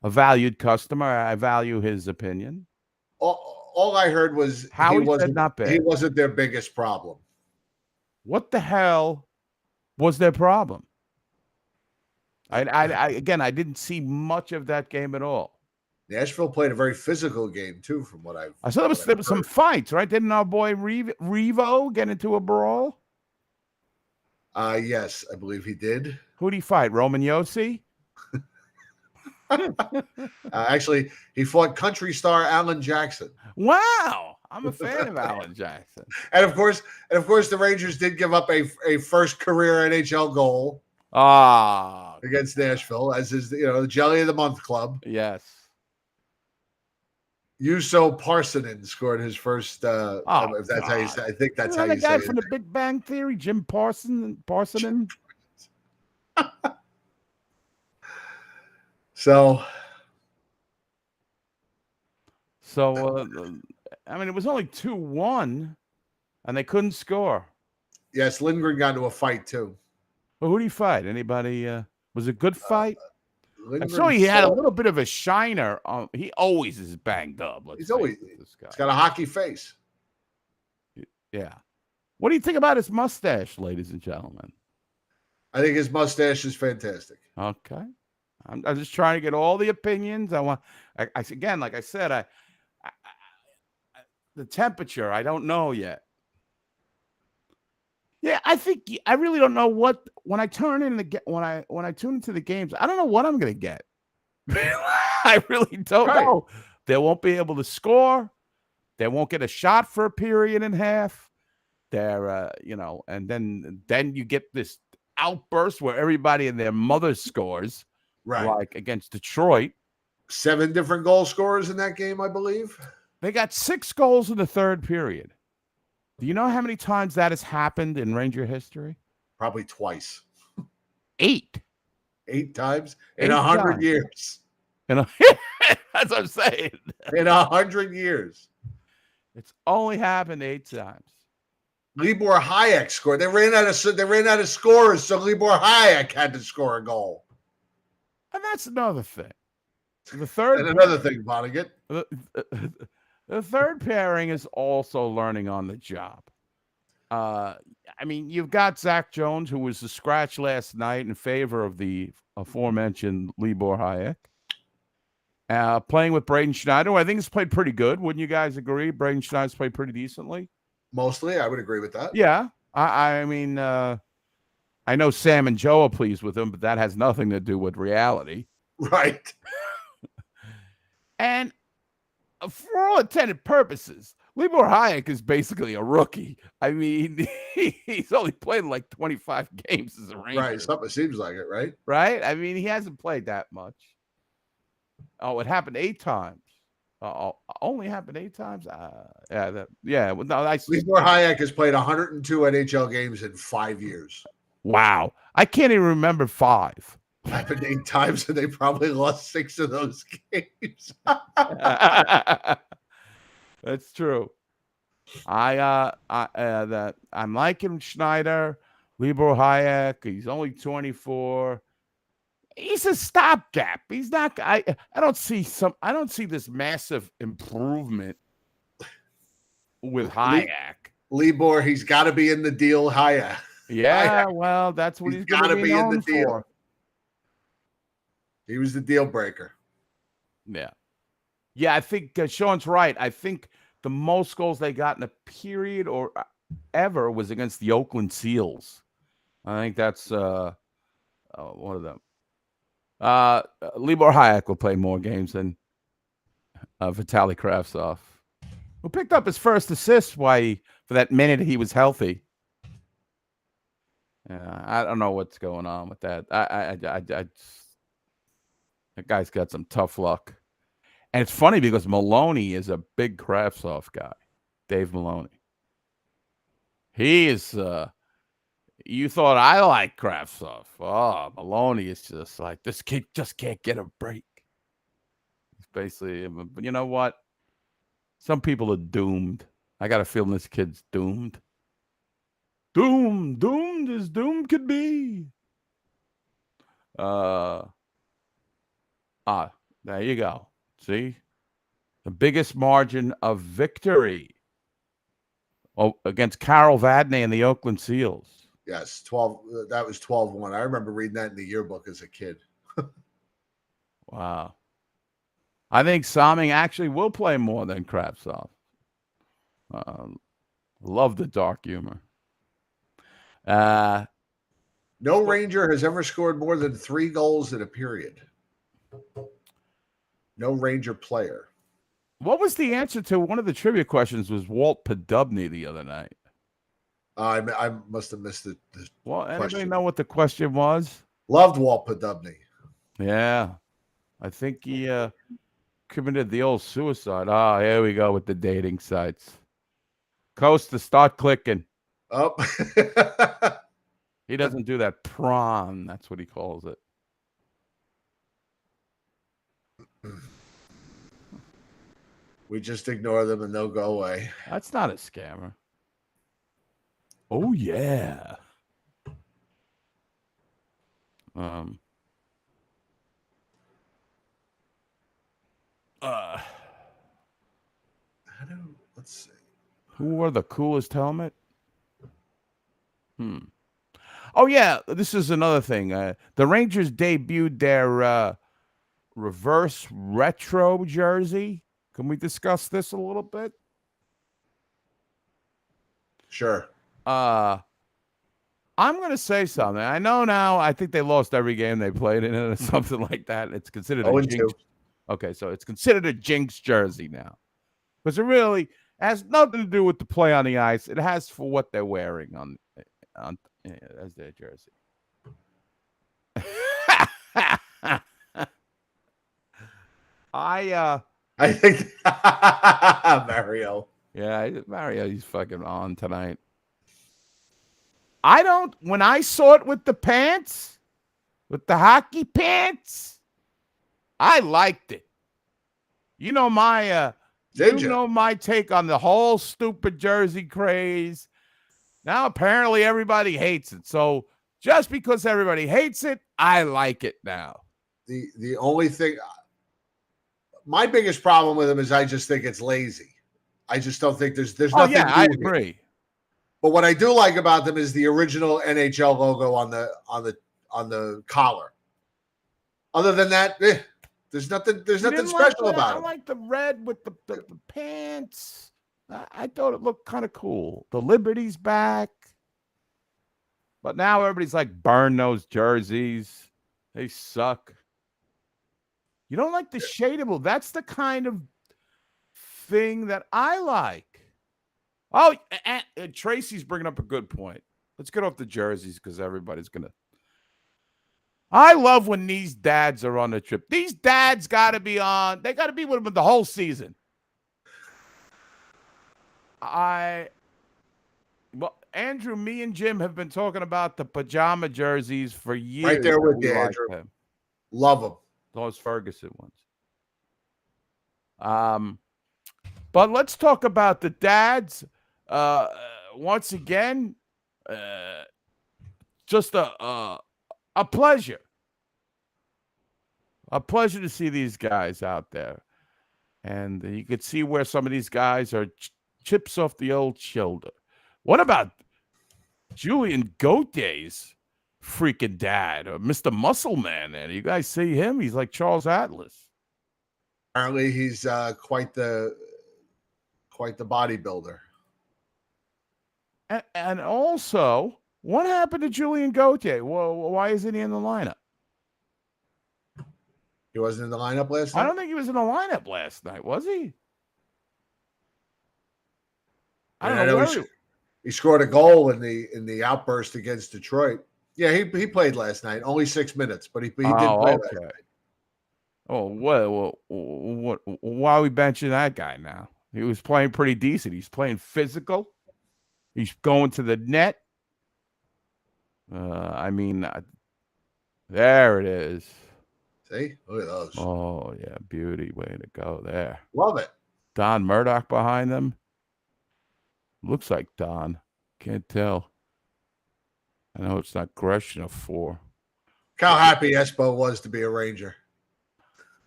valued customer. I value his opinion. All I heard was he wasn't their biggest problem. What the hell was their problem? I didn't see much of that game at all. Nashville played a very physical game too, from what I saw. There was some fights, right? Didn't our boy Revo get into a brawl? Yes, I believe he did. Who did he fight? Roman Yossi? Actually, he fought country star Alan Jackson. Wow, I'm a fan of Alan Jackson. And of course, the Rangers did give up a first career NHL goal against Nashville, as is the Jelly of the Month club. Yes. Juuso Parssinen scored his first. If that's how you say, I think that's how you say it. The guy from The Big Bang Theory, Jim Parssinen. So, I mean, it was only 2-1, and they couldn't score. Yes, Lindgren got into a fight too. Well, who did he fight? Anybody? Was it a good fight? I saw he had a little bit of a shiner. He always is banged up. He's got a hockey face. Yeah. What do you think about his mustache, ladies and gentlemen? I think his mustache is fantastic. Okay. I'm just trying to get all the opinions. Again, like I said, the temperature, I don't know yet. Yeah, I really don't know what when I tune into the games, I don't know what I'm gonna get. I really don't know. They won't be able to score. They won't get a shot for a period and a half. They're and then you get this outburst where everybody and their mother scores, Right. like against Detroit. 7 different goal scorers in that game, I believe. They got 6 goals in the third period. Do you know how many times that has happened in Ranger history? Probably twice. 8. 8 times in 8 100 times. years. That's what I'm saying. In 100 years. It's only happened 8 times. Libor Hayek scored. They ran out of scorers, so Libor Hayek had to score a goal. And that's another thing. The third And another thing, Vonnegut. The third pairing is also learning on the job. I mean, you've got Zach Jones, who was the scratch last night in favor of the aforementioned Libor Hayek. Playing with Braden Schneider, who I think has played pretty good. Wouldn't you guys agree? Braden Schneider's played pretty decently. Mostly, I would agree with that. Yeah. I mean, I know Sam and Joe are pleased with him, but that has nothing to do with reality. Right. And for all intended purposes, Libor Hayek is basically a rookie. I mean, he's only played like 25 games as a Ranger. Right. Something seems like it, right? Right? I mean, he hasn't played that much. Oh, it happened 8 times. Only happened 8 times? Yeah. Well, no, Libor Hayek has played 102 NHL games in 5 years. Wow. I can't even remember 5. Happened 8 times, and they probably lost 6 of those games. That's true. I'm liking Schneider, Libor Hayek. He's only 24. He's a stopgap. He's not. I don't see this massive improvement with Hayek. Libor, he's got to be in the deal. Hayek. Yeah, well, that's what he's got to be known in the deal. for. He was the deal breaker. Yeah. I think Sean's right. I think the most goals they got in a period or ever was against the Oakland Seals. I think that's one of them. Libor Hayek will play more games than Vitaly Kravtsov, who picked up his first assist for that minute he was healthy. I don't know what's going on with that. That guy's got some tough luck. And it's funny because Maloney is a big Kravtsov guy, Dave Maloney. He is, you thought I liked Kravtsov. Oh, Maloney is just like, this kid just can't get a break. It's basically, but you know what? Some people are doomed. I got a feeling this kid's doomed. Doomed as doom could be. There you go. See? The biggest margin of victory against Carol Vadney and the Oakland Seals. Yes, 12. That was 12-1. I remember reading that in the yearbook as a kid. Wow. I think Saming actually will play more than Kravtsov. Love the dark humor. No Ranger has ever scored more than 3 goals in a period. No Ranger player. What was the answer to one of the trivia questions? Was Walt Podubny the other night? I must have missed it. Well, anybody know what the question was? Loved Walt Podubny. Yeah. I think he committed the old suicide. Ah, here we go with the dating sites. Costa, start clicking. Oh. He doesn't do that prawn. That's what he calls it. We just ignore them and they'll go away. That's not a scammer. Oh, yeah. Let's see. Who wore the coolest helmet? Oh yeah, this is another thing. The Rangers debuted their reverse retro jersey. Can we discuss this a little bit? Sure. I'm going to say something. I know now. I think they lost every game they played in it or something like that. It's considered a 0-2. jinx. Okay, so it's considered a jinx jersey now because it really has nothing to do with the play on the ice. It has for what they're wearing on as their jersey. I think Mario. Yeah, Mario, he's fucking on tonight. When I saw it with the pants, with the hockey pants, I liked it. You know my my take on the whole stupid jersey craze. Now apparently everybody hates it. So just because everybody hates it, I like it now. The only thing, my biggest problem with him is I just think it's lazy. I just don't think there's nothing. Yeah, I agree. But what I do like about them is the original NHL logo on the collar. Other than that, there's nothing special about it. I like the red with the pants. I thought it looked kind of cool. The Liberty's back. But now everybody's like, burn those jerseys. They suck. You don't like the shadeable. That's the kind of thing that I like. Oh, and Tracy's bringing up a good point. Let's get off the jerseys because everybody's going to. I love when these dads are on the trip. These dads got to be on. They got to be with them the whole season. Well, Andrew, me and Jim have been talking about the pajama jerseys for years. Right there with you, Andrew. Love them. Those Ferguson ones. But let's talk about the dads. Once again, just a pleasure. A pleasure to see these guys out there. And you could see where some of these guys are chips off the old shoulder. What about Julian Gautier's freaking dad, or Mr. Muscle Man? There, you guys see him? He's like Charles Atlas. Apparently, he's quite the bodybuilder. And also, what happened to Julian Gauthier? Well, why isn't he in the lineup? He wasn't in the lineup last night? I don't think he was in the lineup last night, was he? I don't know. He scored a goal in the outburst against Detroit. Yeah, he played last night. Only 6 minutes, but he did play last night. Oh, what? Why are we benching that guy now? He was playing pretty decent. He's playing physical. He's going to the net. There it is. See? Look at those. Oh, yeah. Beauty. Way to go there. Love it. Don Murdoch behind them. Looks like Don. Can't tell. I know it's not Gresham 4. Look how happy Espo was to be a Ranger.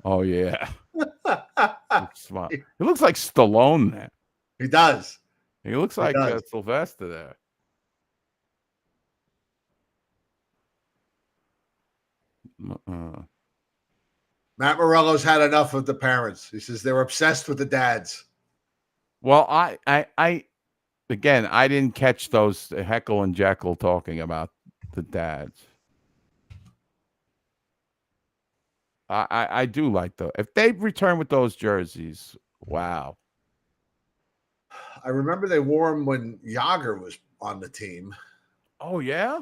Oh, yeah. Smart. He looks like Stallone there. He does. He looks like Sylvester there. Matt Morello's had enough of the parents. He says they're obsessed with the dads. Well, I didn't catch those Heckle and Jekyll talking about the dads. I do like those. If they return with those jerseys, wow. I remember they wore them when Yager was on the team. Oh, yeah?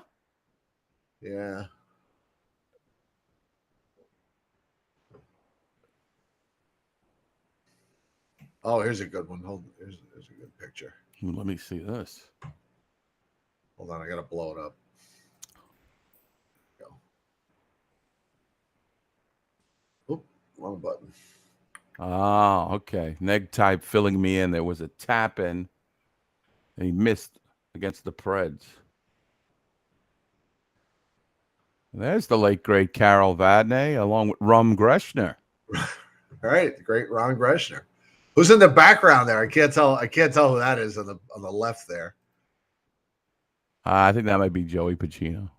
Yeah. Oh, here's a good one. Here's a good picture. Let me see this. Hold on, I got to blow it up. Go. Oop, wrong button. Oh, okay. Neg type filling me in. There was a tap in, and he missed against the Preds. There's the late great Carol Vadney, along with Rum Greshner. All right, the great Ron Greshner. Who's in the background there? I can't tell who that is on the left there. I think that might be Joey Pacino.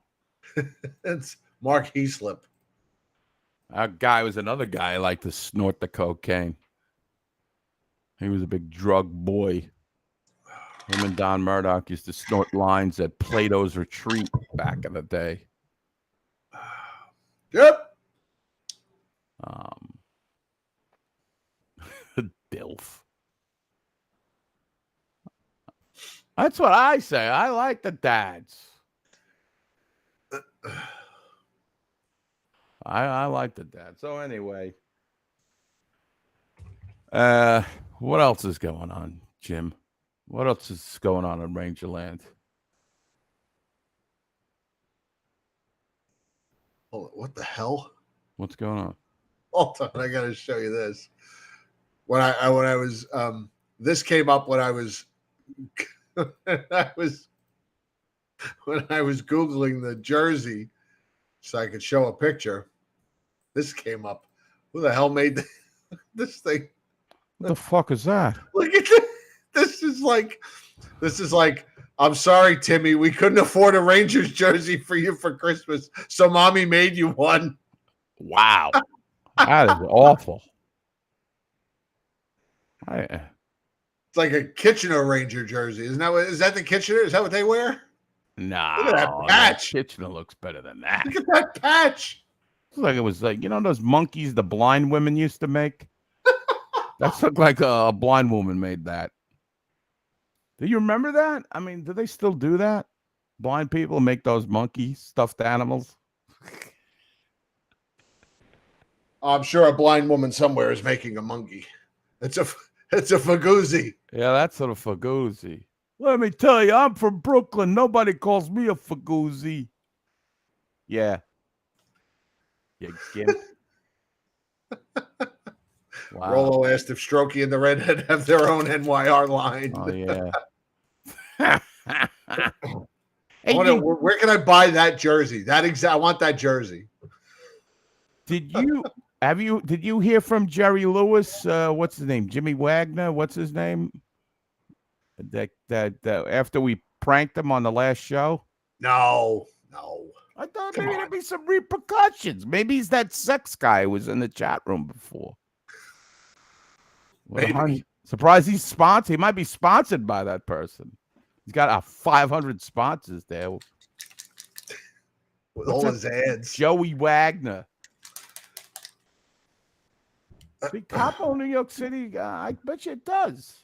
It's Mark Heaslip. That guy was another guy who liked to snort the cocaine. He was a big drug boy. Him and Don Murdoch used to snort lines at Plato's Retreat back in the day. Yep. Dilf. That's what I say. I like the dads. I like the dad. So anyway, what else is going on, Jim? What else is going on in Rangerland? Oh, what the hell? What's going on? Hold on, I got to show you this. When I was this came up when I was when I was Googling the jersey so I could show a picture. This came up. Who the hell made this thing? What the fuck is that? Look at this. This is like, I'm sorry, Timmy. We couldn't afford a Rangers jersey for you for Christmas, so mommy made you one. Wow. That is awful. It's like a Kitchener Ranger jersey. Is that the Kitchener? Is that what they wear? No. Look at that patch. Kitchener looks better than that. Look at that patch. It's like it was like, you know those monkeys the blind women used to make? That looked like a blind woman made that. Do you remember that? I mean, do they still do that? Blind people make those monkey stuffed animals? I'm sure a blind woman somewhere is making a monkey. It's a fagoozy. Yeah, that's sort of fagoozy. Let me tell you, I'm from Brooklyn. Nobody calls me a fagoozy. Yeah. You gimp. Wow. Rolo asked if Strokey and the Redhead have their own NYR line. Oh, yeah. Where can I buy that jersey? I want that jersey. Did you hear from Jerry Lewis? What's his name? Jimmy Wagner? What's his name? That after we pranked him on the last show? No. I thought maybe there'd be some repercussions. Maybe he's that sex guy who was in the chat room before. Well, Maybe. Surprised he's sponsored. He might be sponsored by that person. He's got 500 sponsors there. With all his ads. Joey Wagner. Big capo New York City. I bet you it does.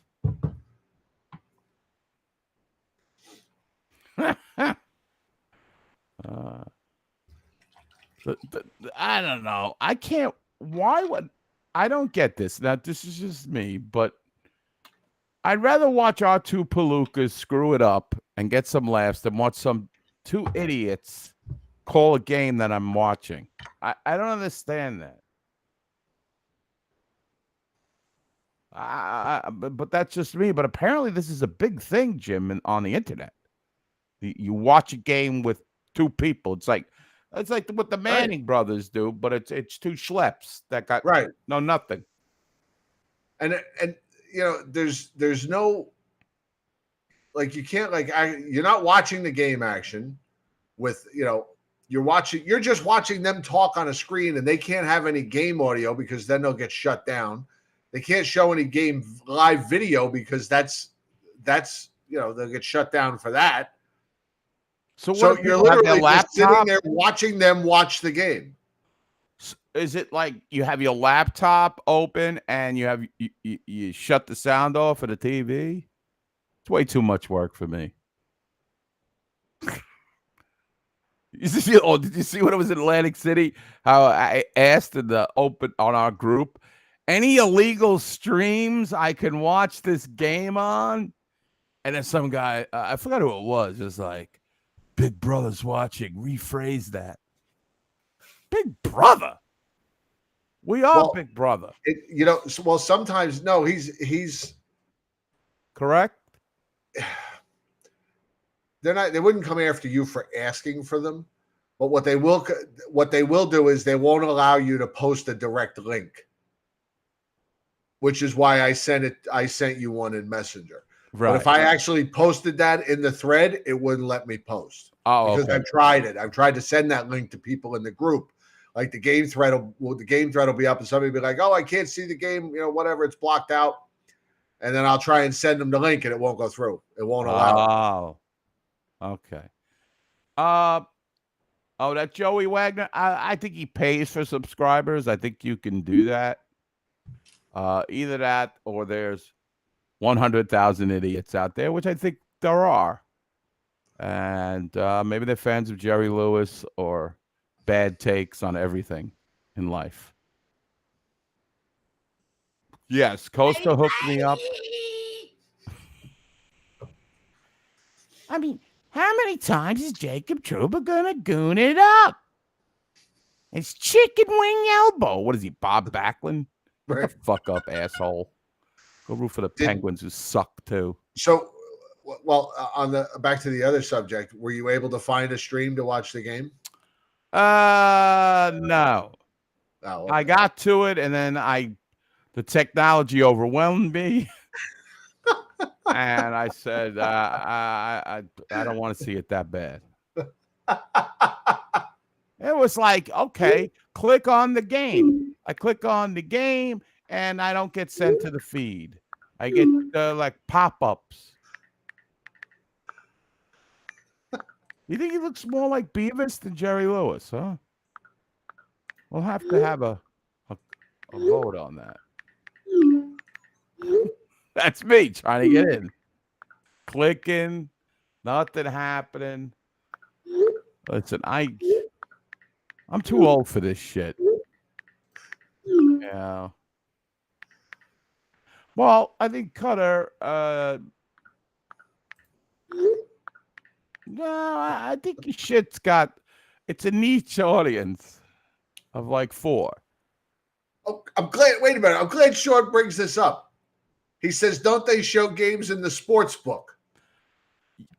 I don't know. I can't. Why would I don't get this? Now, this is just me, but I'd rather watch our two Palookas screw it up and get some laughs than watch some two idiots call a game that I'm watching. I don't understand that. But that's just me. But apparently this is a big thing, Jim, on the internet. You watch a game with two people. It's like what the Manning brothers do, but it's two schleps that got nothing. And you know, there's no, like, you can't, like, you're not watching the game action with, you know, you're just watching them talk on a screen, and they can't have any game audio because then they'll get shut down. They can't show any game live video because that's you know, they'll get shut down for that. So you're literally just sitting there watching them watch the game. Is it like you have your laptop open and you shut the sound off of the TV? It's way too much work for me. Did you see when it was in Atlantic City? How I asked in the open on our group, any illegal streams I can watch this game on? And then some guy, I forgot who it was, just like, Big Brother's watching. Rephrase that. Big Brother. We are Big Brother. You know, well, sometimes no, he's correct. They wouldn't come after you for asking for them, but what they will do is they won't allow you to post a direct link, which is why I sent you one in Messenger. But if I actually posted that in the thread, it wouldn't let me post. Because okay. I've tried it. I've tried to send that link to people in the group. Like the game thread will be up, and somebody will be like, "Oh, I can't see the game. Whatever, it's blocked out." And then I'll try and send them the link, and it won't go through. It won't allow. Oh, okay. That Joey Wagner. I think he pays for subscribers. I think you can do that. Either that or there's 100,000 idiots out there, which I think there are. And maybe they're fans of Jerry Lewis or bad takes on everything in life. Yes, Costa hooked me up. I mean, how many times is Jacob Trouba gonna goon it up? It's chicken wing elbow. What is he, Bob Backlund? Right. Shut the fuck up, asshole. Go root for the Penguins who suck too. So, well, back to the other subject, were you able to find a stream to watch the game? No. Oh, okay. I got to it, and then the technology overwhelmed me, and I said, I don't want to see it that bad. It was like, okay, click on the game. I click on the game, and I don't get sent to the feed. I get like pop-ups. You think he looks more like Beavis than Jerry Lewis, huh? We'll have to have a vote on that. That's me trying to get in. Clicking, nothing happening. Listen, I'm too old for this shit. Yeah. Well, I think Cutter. No, I think your shit's got. It's a niche audience of like 4. Oh, I'm glad. Wait a minute. I'm glad Short brings this up. He says, "Don't they show games in the sports book?"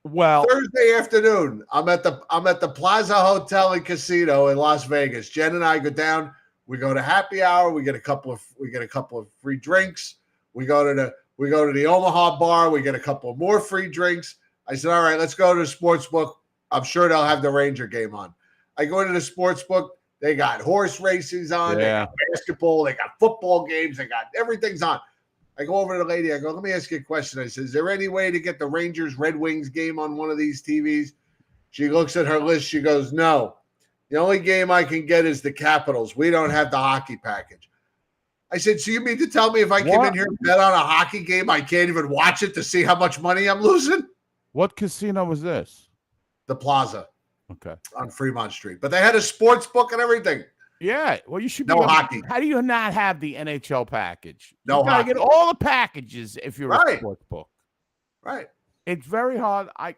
Well, Thursday afternoon, I'm at the Plaza Hotel and Casino in Las Vegas. Jen and I go down. We go to happy hour. We get a couple of free drinks. We go to the Omaha bar. We get a couple of more free drinks. I said, "All right, let's go to the sports book. I'm sure they'll have the Ranger game on." I go into the sports book. They got horse races on. They got basketball. They got football games. They got everything's on. I go over to the lady. I go, "Let me ask you a question." I said, "Is there any way to get the Rangers Red Wings game on one of these TVs?" She looks at her list. She goes, "No. The only game I can get is the Capitals. We don't have the hockey package." I said, "So you mean to tell me if I come in here and bet on a hockey game, I can't even watch it to see how much money I'm losing?" What casino was this? The Plaza. Okay. On Fremont Street. But they had a sports book and everything. Yeah. Well, you should no hockey. How do you not have the NHL package? No you gotta hockey. get all the packages if you're a sports book. Right. It's very hard. I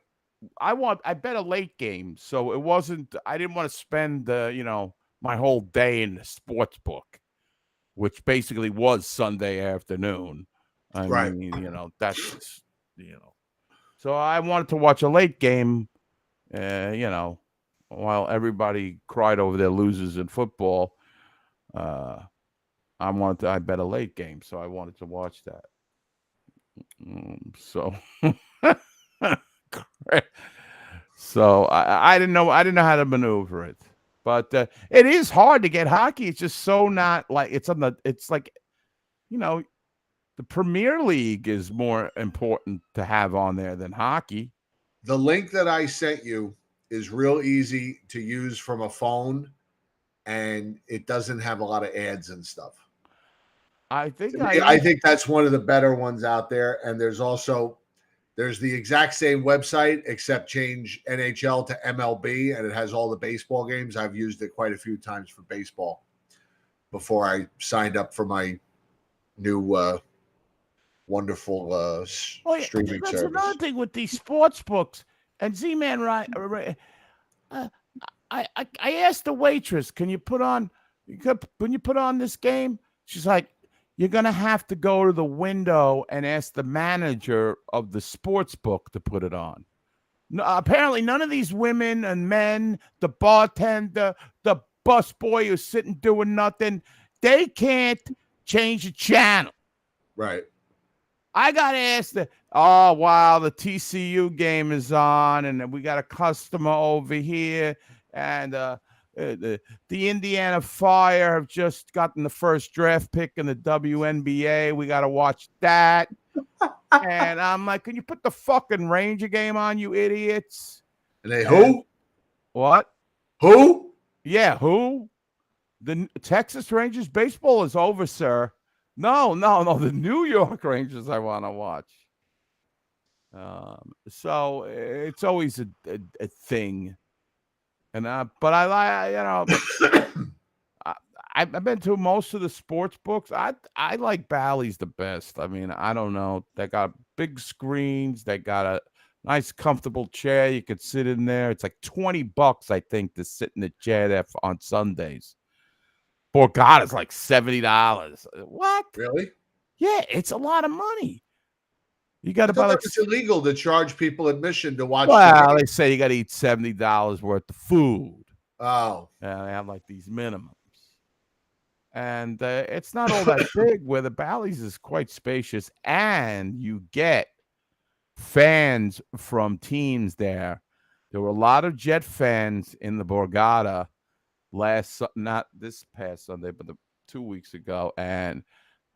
bet a late game, so it wasn't. I didn't want to spend my whole day in the sports book, which basically was Sunday afternoon. I mean, that's just, So I wanted to watch a late game, while everybody cried over their losers in football. I bet a late game, so I wanted to watch that. So I didn't know how to maneuver it, but it is hard to get hockey. It's just so not like it's like the Premier League is more important to have on there than hockey. The link that I sent you is real easy to use from a phone, and it doesn't have a lot of ads and stuff. I think that's one of the better ones out there. And there's the exact same website, except change NHL to MLB, and it has all the baseball games. I've used it quite a few times for baseball before I signed up for my new wonderful streaming service. That's another thing with these sports books. And Z-Man, right? I asked the waitress, when you put on this game? She's like, "You're going to have to go to the window and ask the manager of the sports book to put it on." No, apparently none of these women and men, the bartender, the busboy who's sitting doing nothing, they can't change the channel. Right. I got to ask Oh, wow, the TCU game is on, and we got a customer over here, and the Indiana Fire have just gotten the first draft pick in the WNBA. We got to watch that. And I'm like, can you put the fucking Ranger game on, you idiots? And they who? What? Who? Yeah, who? The Texas Rangers baseball is over, sir. No. The New York Rangers I want to watch. So it's always a thing. And but I've been to most of the sports books. I like Bally's the best. I mean, I don't know. They got big screens. They got a nice, comfortable chair. You could sit in there. It's like $20, I think, to sit in the chair there on Sundays. Borgata's like $70. What? Really? Yeah, it's a lot of money. You got to I thought buy like it's illegal to charge people admission to watch. Well, they say you got to eat $70 worth of food. Oh, They have like these minimums, and it's not all that big. Where the Bally's is quite spacious, and you get fans from teams there. There were a lot of Jet fans in the Borgata not this past Sunday, but 2 weeks ago, and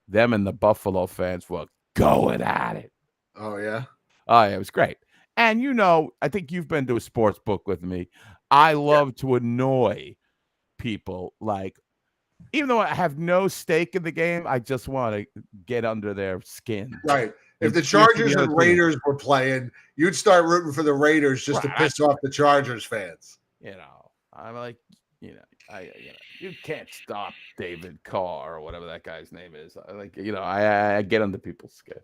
them and the Buffalo fans were going at it. Oh, yeah. Oh, yeah, it was great. And I think you've been to a sports book with me. I love to annoy people. Like, even though I have no stake in the game, I just want to get under their skin. Right. If the Chargers and Raiders were playing, you'd start rooting for the Raiders just to piss off the Chargers fans. I'm like, you can't stop David Carr or whatever that guy's name is. I get under people's skin.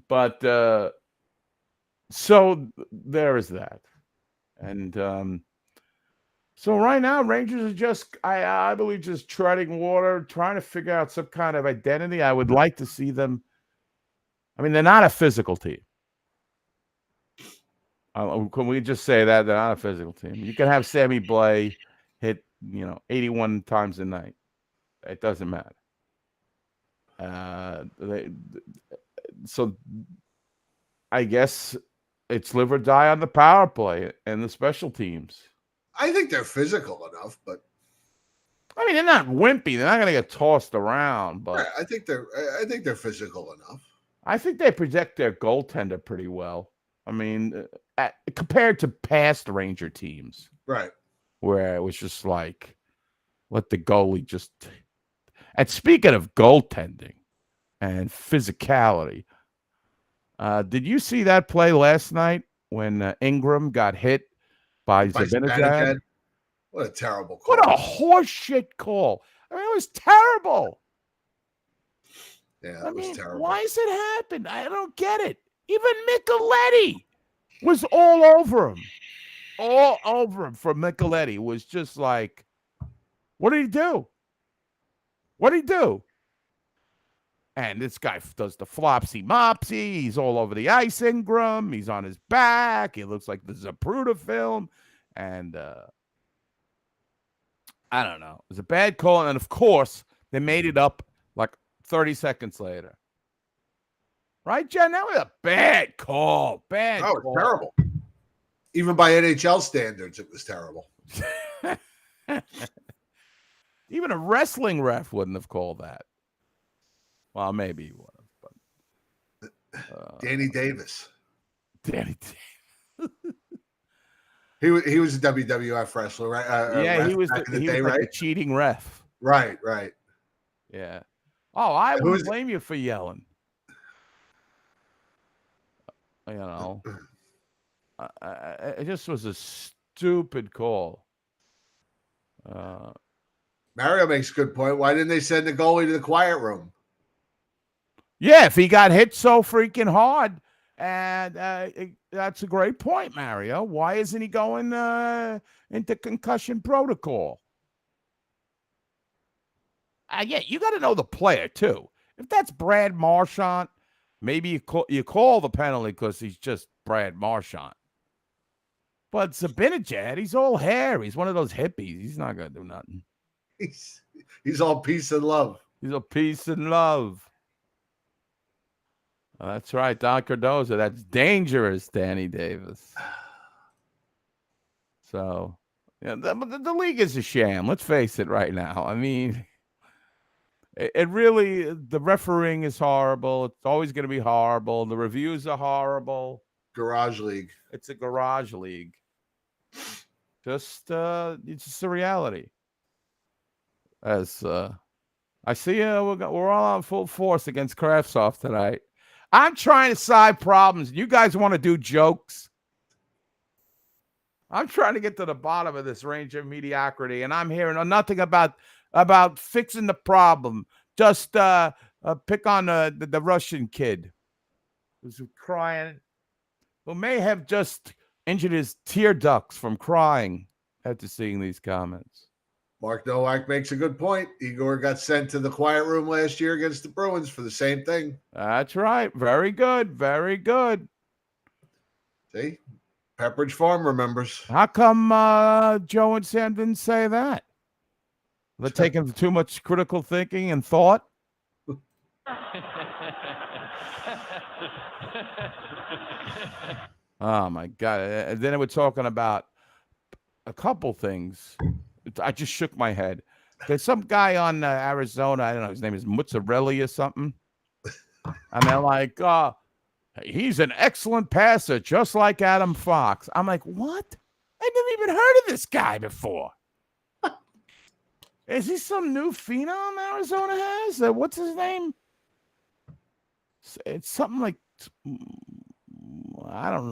But so there is that. And so right now, Rangers are just, I believe, just treading water, trying to figure out some kind of identity. I would like to see them. I mean, they're not a physical team. Can we just say that they're not a physical team? You can have Sammy Blais hit, 81 times a night. It doesn't matter. So I guess it's live or die on the power play and the special teams. I think they're physical enough, but I mean, they're not wimpy. They're not going to get tossed around, but I think they're physical enough. I think they protect their goaltender pretty well. I mean, compared to past Ranger teams, right, where it was just like, let the goalie just. And speaking of goaltending and physicality, did you see that play last night when Ingram got hit by Zibanejad? What a terrible call. What a horseshit call. I mean, it was terrible. Yeah, it was terrible. Why has it happened? I don't get it. Even Micheletti was all over him. All over him for Micheletti. Was just like, what did he do? What did he do? And this guy does the flopsy mopsy. He's all over the ice, Ingram. He's on his back. He looks like the Zapruder film. And I don't know. It was a bad call. And, of course, they made it up like 30 seconds later. Right, Jen? That was a bad call. Bad call. It was terrible. Even by NHL standards, it was terrible. Even a wrestling ref wouldn't have called that. Well, maybe he would have. But Danny Davis. Danny Davis. he was a WWF wrestler, right? Yeah, he was back in the he day, was like right? the cheating ref. Right. Yeah. Oh, I wouldn't blame you for yelling. It just was a stupid call. Mario makes a good point. Why didn't they send the goalie to the quiet room? Yeah, if he got hit so freaking hard, and that's a great point, Mario. Why isn't he going into concussion protocol? Yeah, you got to know the player too. If that's Brad Marchand, maybe you call the penalty because he's just Brad Marchand. But Zibanejad, he's all hair. He's one of those hippies. He's not gonna do nothing. He's all peace and love. He's all peace and love. That's right, Don Cardozo. That's dangerous, Danny Davis. So, yeah, the league is a sham. Let's face it right now. I mean, it really, the refereeing is horrible. It's always going to be horrible. The reviews are horrible. Garage league. It's a garage league. It's just a reality. As I see, we're all on full force against Kraftsoft tonight. I'm trying to solve problems. You guys want to do jokes? I'm trying to get to the bottom of this range of mediocrity, and I'm hearing nothing about fixing the problem. Just pick on the Russian kid who's crying, who may have just injured his tear ducts from crying after seeing these comments. Mark Nowak makes a good point. Igor got sent to the quiet room last year against the Bruins for the same thing. That's right. Very good. Very good. See? Pepperidge Farm remembers. How come Joe and Sam didn't say that? They're taking too much critical thinking and thought? Oh, my God. And then we're talking about a couple things. I just shook my head. There's some guy on Arizona. I don't know. His name is Mozzarella or something. And they're like, he's an excellent passer, just like Adam Fox. I'm like, what? I never even heard of this guy before. Is he some new phenom Arizona has? What's his name? It's something like, I don't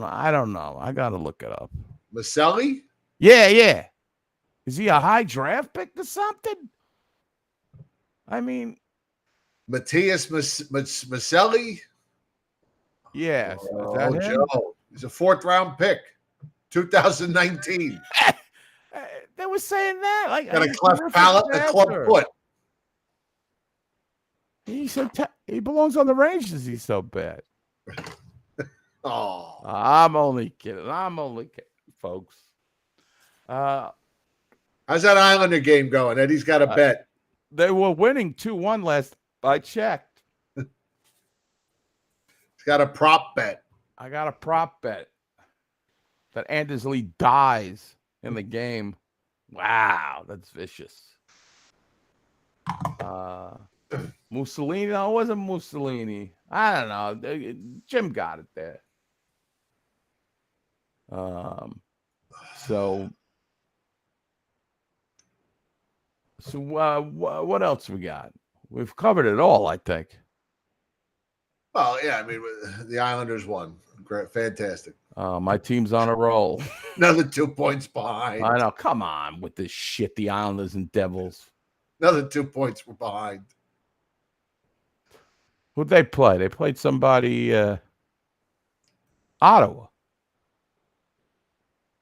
know. I got to look it up. Maselli? Yeah. Is he a high draft pick or something? I mean, Matthias Maselli? Yeah. Oh, Joe. He's a 4th-round pick, 2019. They were saying that. Like, got a cleft palate and a club foot. He belongs on the Rangers. He's so bad. Oh. I'm only kidding, folks. How's that Islander game going? Eddie's got a bet. They were winning 2-1 last. I checked. He's got a prop bet. I got a prop bet that Anders Lee dies in the game. Wow, that's vicious. Mussolini? No, it wasn't Mussolini. I don't know. Jim got it there. So what else we got? We've covered it all, I think. Well, yeah, I mean, the Islanders won. Great, fantastic. My team's on a roll. Another 2 points behind. I know. Come on with this shit, the Islanders and Devils. Another 2 points were behind. Who'd they play? They played somebody, Ottawa.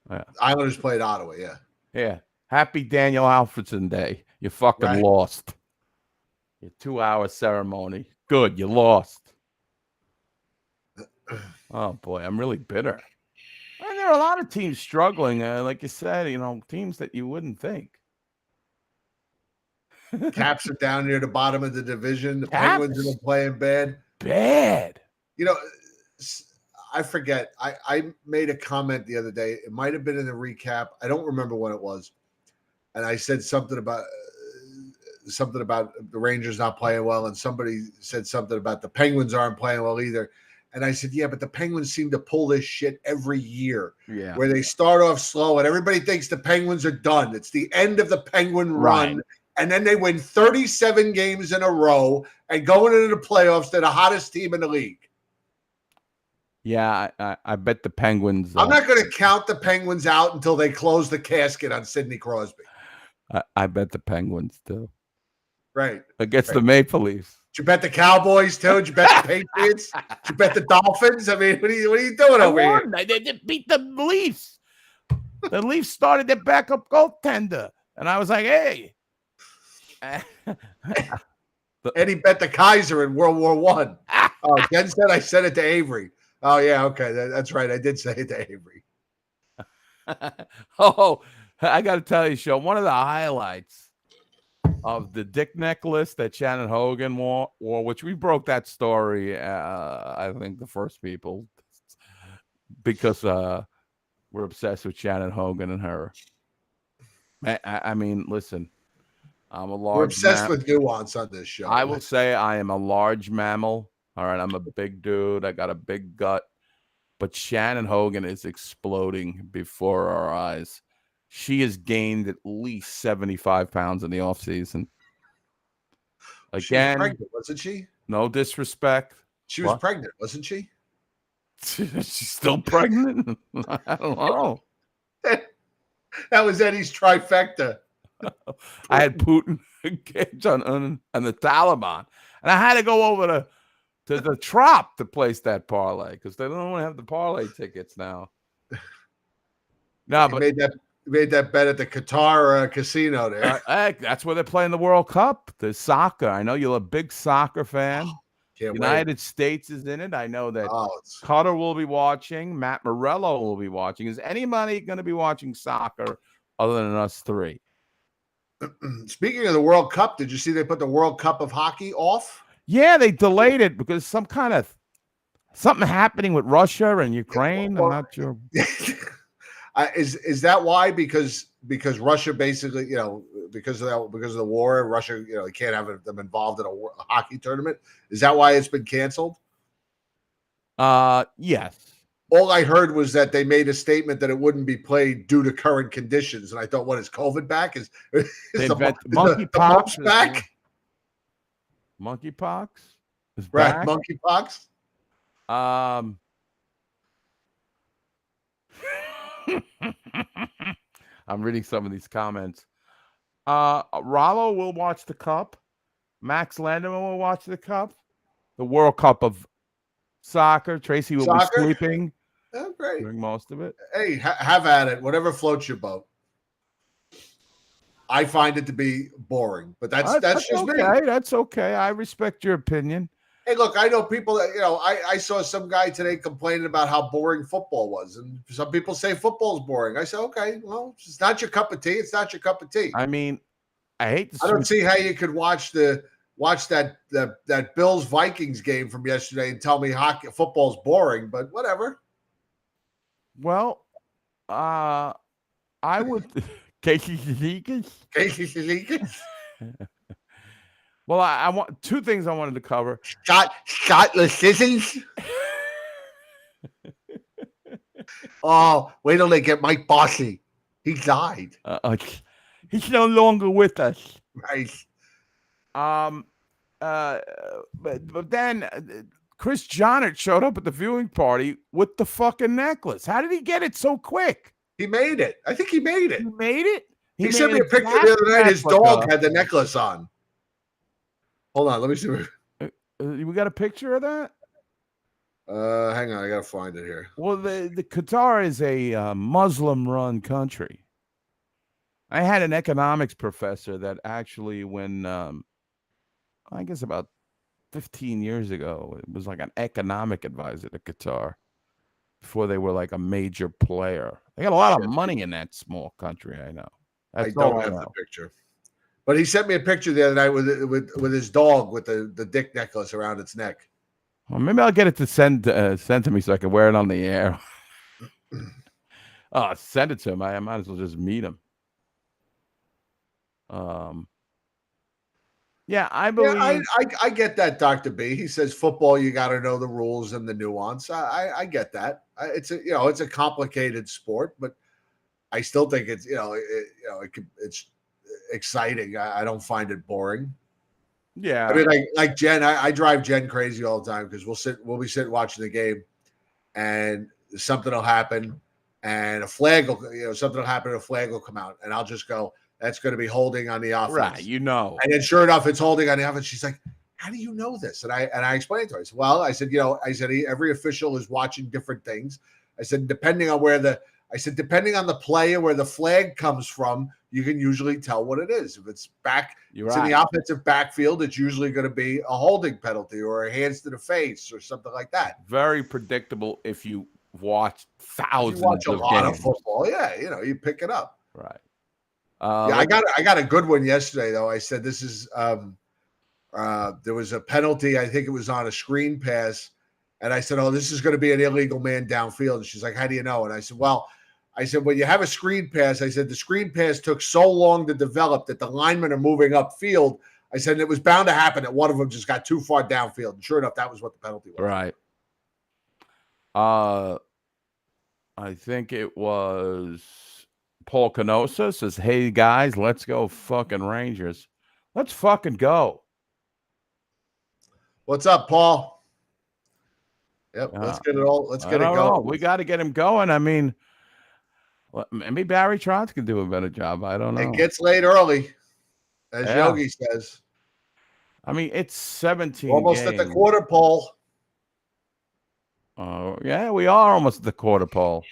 Yeah. Islanders played Ottawa, yeah. Yeah. Happy Daniel Alfredson Day. You fucking lost. Your 2-hour ceremony. Good, you lost. Oh, boy, I'm really bitter. And there are a lot of teams struggling. Like you said, teams that you wouldn't think. Caps are down near the bottom of the division. The Penguins are playing bad. Bad. I forget. I made a comment the other day. It might have been in the recap. I don't remember when it was. And I said something about the Rangers not playing well. And somebody said something about the Penguins aren't playing well either. And I said, yeah, but the Penguins seem to pull this shit every year. Yeah. Where they start off slow and everybody thinks the Penguins are done. It's the end of the Penguin run. Right. And then they win 37 games in a row and going into the playoffs, they're the hottest team in the league. Yeah, I bet the Penguins. I'm not going to count the Penguins out until they close the casket on Sidney Crosby. I bet the Penguins too. Right. Against the Maple Leafs. Did you bet the Cowboys too? Did you bet the Patriots? Did you bet the Dolphins? I mean, what are you doing over here? They beat the Leafs. The Leafs started their backup goaltender. And I was like, hey. Eddie bet the Kaiser in World War I. Oh, Jen said I said it to Avery. Oh, yeah, okay. That's right. I did say it to Avery. Oh, I got to tell you, Sean, one of the highlights of the dick necklace that Shannon Hogan wore, which we broke that story, I think the first people, because we're obsessed with Shannon Hogan and her. I mean, listen, I'm a We're large obsessed man. with nuance on this show. I will say I am a large mammal. All right, I'm a big dude. I got a big gut. But Shannon Hogan is exploding before our eyes. She has gained at least 75 pounds in the offseason. She was Again, pregnant, wasn't she? no disrespect. She was What? pregnant, wasn't she? She's still pregnant? I don't know. That was Eddie's trifecta. I had Putin engaged on the Taliban. And I had to go over to the Trop to place that parlay because they don't want to have the parlay tickets now. No, He but made that bet at the Qatar casino there. that's where they're playing the World Cup. The soccer. I know you're a big soccer fan. Can't United States is in it. I know that wait. Cutter will be watching. Matt Morello will be watching. Is anybody going to be watching soccer other than us three? Speaking of the World Cup, did you see they put the World Cup of hockey off? Yeah, they delayed it because something happening with Russia and Ukraine. I'm not sure. Is that why? Because Russia basically, because of the war, Russia, they can't have them involved in a hockey tournament. Is that why it's been canceled? Yes. All I heard was that they made a statement that it wouldn't be played due to current conditions, and I thought, "What is COVID back? Is the monkeypox back? Monkeypox is Right, back. monkeypox." I'm reading some of these comments. Rollo will watch the Cup. Max Landerman will watch the Cup. The World Cup of soccer. Tracy will be sleeping during most of it. Hey, have at it. Whatever floats your boat. I find it to be boring, but that's just okay. me. That's okay. I respect your opinion. Hey, look, I know people that, I saw some guy today complaining about how boring football was. And some people say football's boring. I said, okay, well, it's not your cup of tea. It's not your cup of tea. I mean, I don't see how you could watch that Bills Vikings game from yesterday and tell me football's boring, but whatever. Well, I would Casey. Well, I want two things I wanted to cover. Scott Decisions. Oh, wait till they get Mike Bossy. He died. He's no longer with us. Right. But then Chris Johnert showed up at the viewing party with the fucking necklace. How did he get it so quick? He made it. I think he made it. He made it? He sent me a picture the other night. His dog had the necklace on. Hold on. Let me see. We got a picture of that? Hang on. I got to find it here. Well, the Qatar is a Muslim-run country. I had an economics professor that actually, when I guess about 15 years ago, it was like an economic advisor to Qatar before they were like a major player. They got a lot of money in that small country. I know. I don't have the picture, but he sent me a picture the other night with his dog with the dick necklace around its neck. Well, maybe I'll get it to send to me so I can wear it on the air. Send it to him. I might as well just meet him. Yeah, I believe. Yeah, I get that, Dr. B. He says football, you got to know the rules and the nuance. I get that. It's a complicated sport, but I still think it's it's exciting. I don't find it boring. Yeah, I mean, like Jen, I drive Jen crazy all the time because we'll be sitting watching the game, and something will happen, and a flag will come out, and I'll just go, that's going to be holding on the offense. Right, And then sure enough, it's holding on the offense. She's like, how do you know this? And I explained to her. I said, well, I said, every official is watching different things. I said, depending on the play and where the flag comes from, you can usually tell what it is. If it's in the offensive backfield, it's usually going to be a holding penalty or a hands to the face or something like that. Very predictable if you watch thousands of games. Of football. Yeah, you pick it up. Right. Yeah, I got a good one yesterday though. I said this is there was a penalty. I think it was on a screen pass, and I said, "Oh, this is going to be an illegal man downfield." And she's like, "How do you know?" And I said, "Well, when you have a screen pass, I said the screen pass took so long to develop that the linemen are moving upfield. I said and it was bound to happen that one of them just got too far downfield. And sure enough, that was what the penalty was. Right. I think it was Paul Canosa says, "Hey guys, let's go fucking Rangers. Let's fucking go." What's up, Paul? Yep, let's get it all. Let's get it going. We got to get him going. I mean, maybe Barry Trotz can do a better job. I don't know. It gets late early, as Yogi says. I mean, it's 17 almost games. at the quarter pole. Yeah, we are almost at the quarter pole.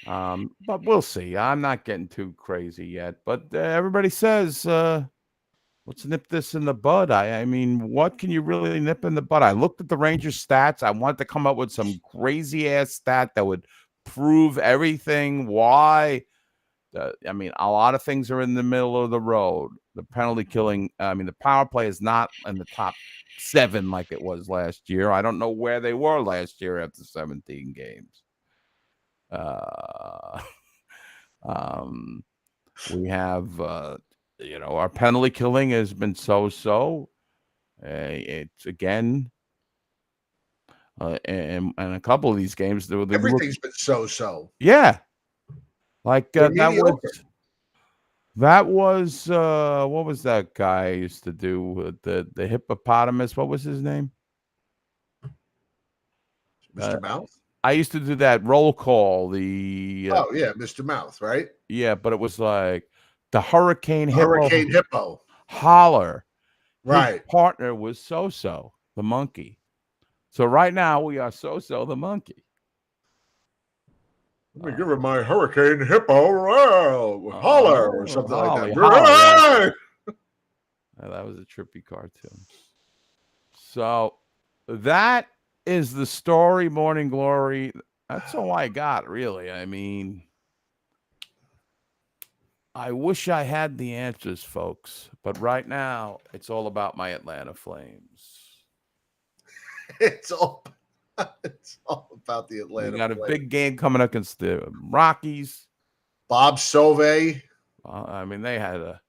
But we'll see. I'm not getting too crazy yet. But everybody says, let's nip this in the bud. I mean, what can you really nip in the bud? I looked at the Rangers stats. I wanted to come up with some crazy ass stat that would prove everything. Why? I mean, a lot of things are in the middle of the road. The penalty killing. I mean, the power play is not in the top 7 like it was last year. I don't know where they were last year after 17 games. We have, our penalty killing has been so. It's again, and a couple of these games, Everything's been so. Yeah, like that mediocre. was what was that guy I used to do the hippopotamus? What was his name? Mr. Mouth. I used to do that roll call. Mr. Mouth, right? Yeah, but it was like the Hurricane Hippo. Holler. Right. His partner was So-So, the monkey. So right now we are So-So, the monkey. Let me give it my Hurricane Hippo Holler or something like that. Holler, yeah. That was a trippy cartoon. So that is the story, Morning Glory. That's all I got, really. I mean, I wish I had the answers, folks. But right now, it's all about my Atlanta Flames. It's all about the Atlanta Flames. We got a big game coming up against the Rockies. Bob Sauvé. I mean, they had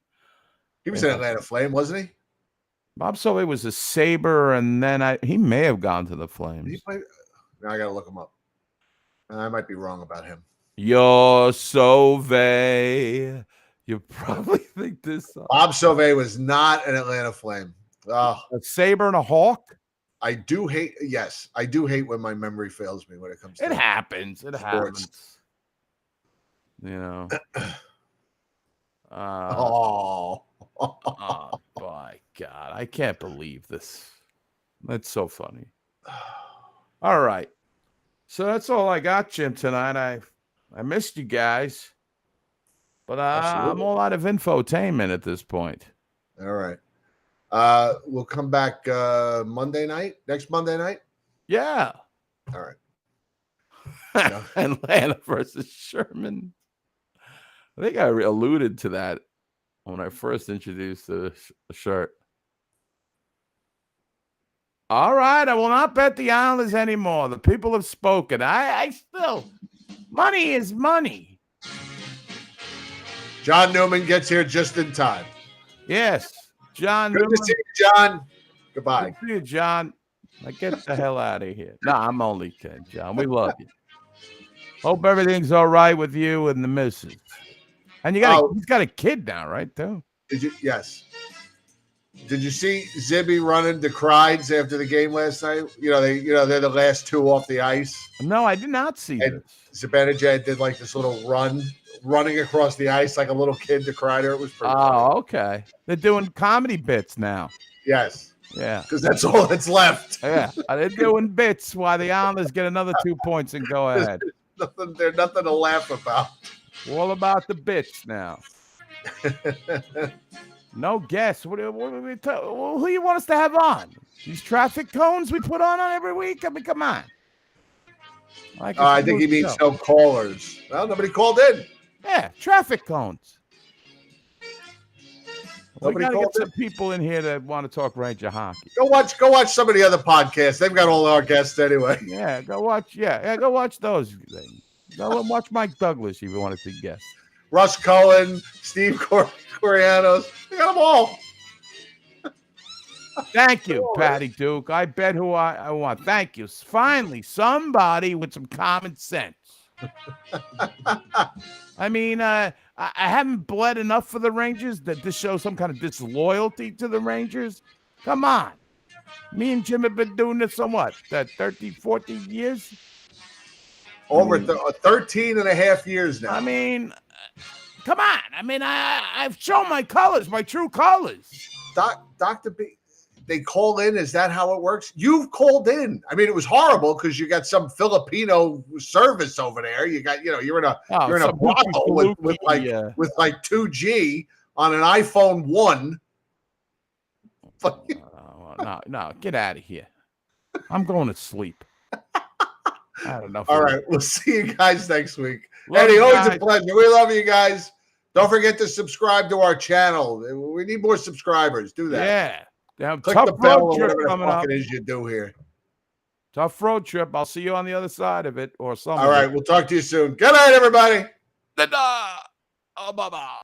he was an Atlanta Flame, wasn't he? Bob Sauvé was a Sabre, and then he may have gone to the Flames. Now I got to look him up. I might be wrong about him. Yo, Sauvé. You probably think this. Bob Sauvé was not an Atlanta Flame. A Sabre and a Hawk? I do hate when my memory fails me when it comes to it happens. It sports. Happens. You know. Oh, my God. I can't believe this. That's so funny. All right. So that's all I got, Jim, tonight. I missed you guys. But I'm all out of infotainment at this point. All right. We'll come back next Monday night. Yeah. All right. Atlanta versus Sherman. I think I alluded to that when I first introduced the shirt. All right. I will not bet the Islanders anymore. The people have spoken. I still, money is money. John Newman gets here just in time. Yes. John Good Newman. to see you, John. Goodbye. Good to see you, John. Now get the hell out of here. No, I'm only kidding, John. We love you. Hope everything's all right with you and the missus. And he's got a kid now, right? Too. Yes. Did you see Zibby running to Crides after the game last night? They're the last two off the ice. No, I did not see and this. Zibanejad did like this little running across the ice like a little kid to Kreider. It was pretty funny. Okay. They're doing comedy bits now. Yes. Yeah. Because that's all that's left. Yeah. They're doing bits while the Islanders get another 2 points and go ahead. There's nothing to laugh about. All about the bits now. No guess. What who you want us to have on? These traffic cones we put on every week? I mean, come on. I think he means no callers. Well, nobody called in. Yeah, traffic cones. We Nobody got to called get in? some people in here that want to talk Ranger hockey. Go watch some of the other podcasts. They've got all our guests anyway. Yeah, go watch. Yeah, go watch those things. Go and watch Mike Douglas if you want to see guests. Russ Cohen, Steve Corianos. They got them all. Thank you, Patty Duke. I bet who I want. Thank you. Finally, somebody with some common sense. I mean, I haven't bled enough for the Rangers that this shows some kind of disloyalty to the Rangers. Come on. Me and Jim have been doing this on what? 30, 40 years? Over 13 and a half years now. I mean, come on. I mean, I've shown my colors, my true colors. Dr. B, they call in. Is that how it works? You've called in. I mean, it was horrible because you got some Filipino service over there. You got, you're in a brothel with like 2G on an iPhone 1. No, get out of here. I'm going to sleep. I don't know. All right, we'll see you guys next week. Love Eddie, you always guys. a pleasure. We love you guys. Don't forget to subscribe to our channel. We need more subscribers. Do that. Yeah. Damn, Click tough the bell road or trip whatever the coming fuck up. it is you do here. Tough road trip. I'll see you on the other side of it or something. All right, we'll talk to you soon. Good night, everybody. Oh, bye-bye.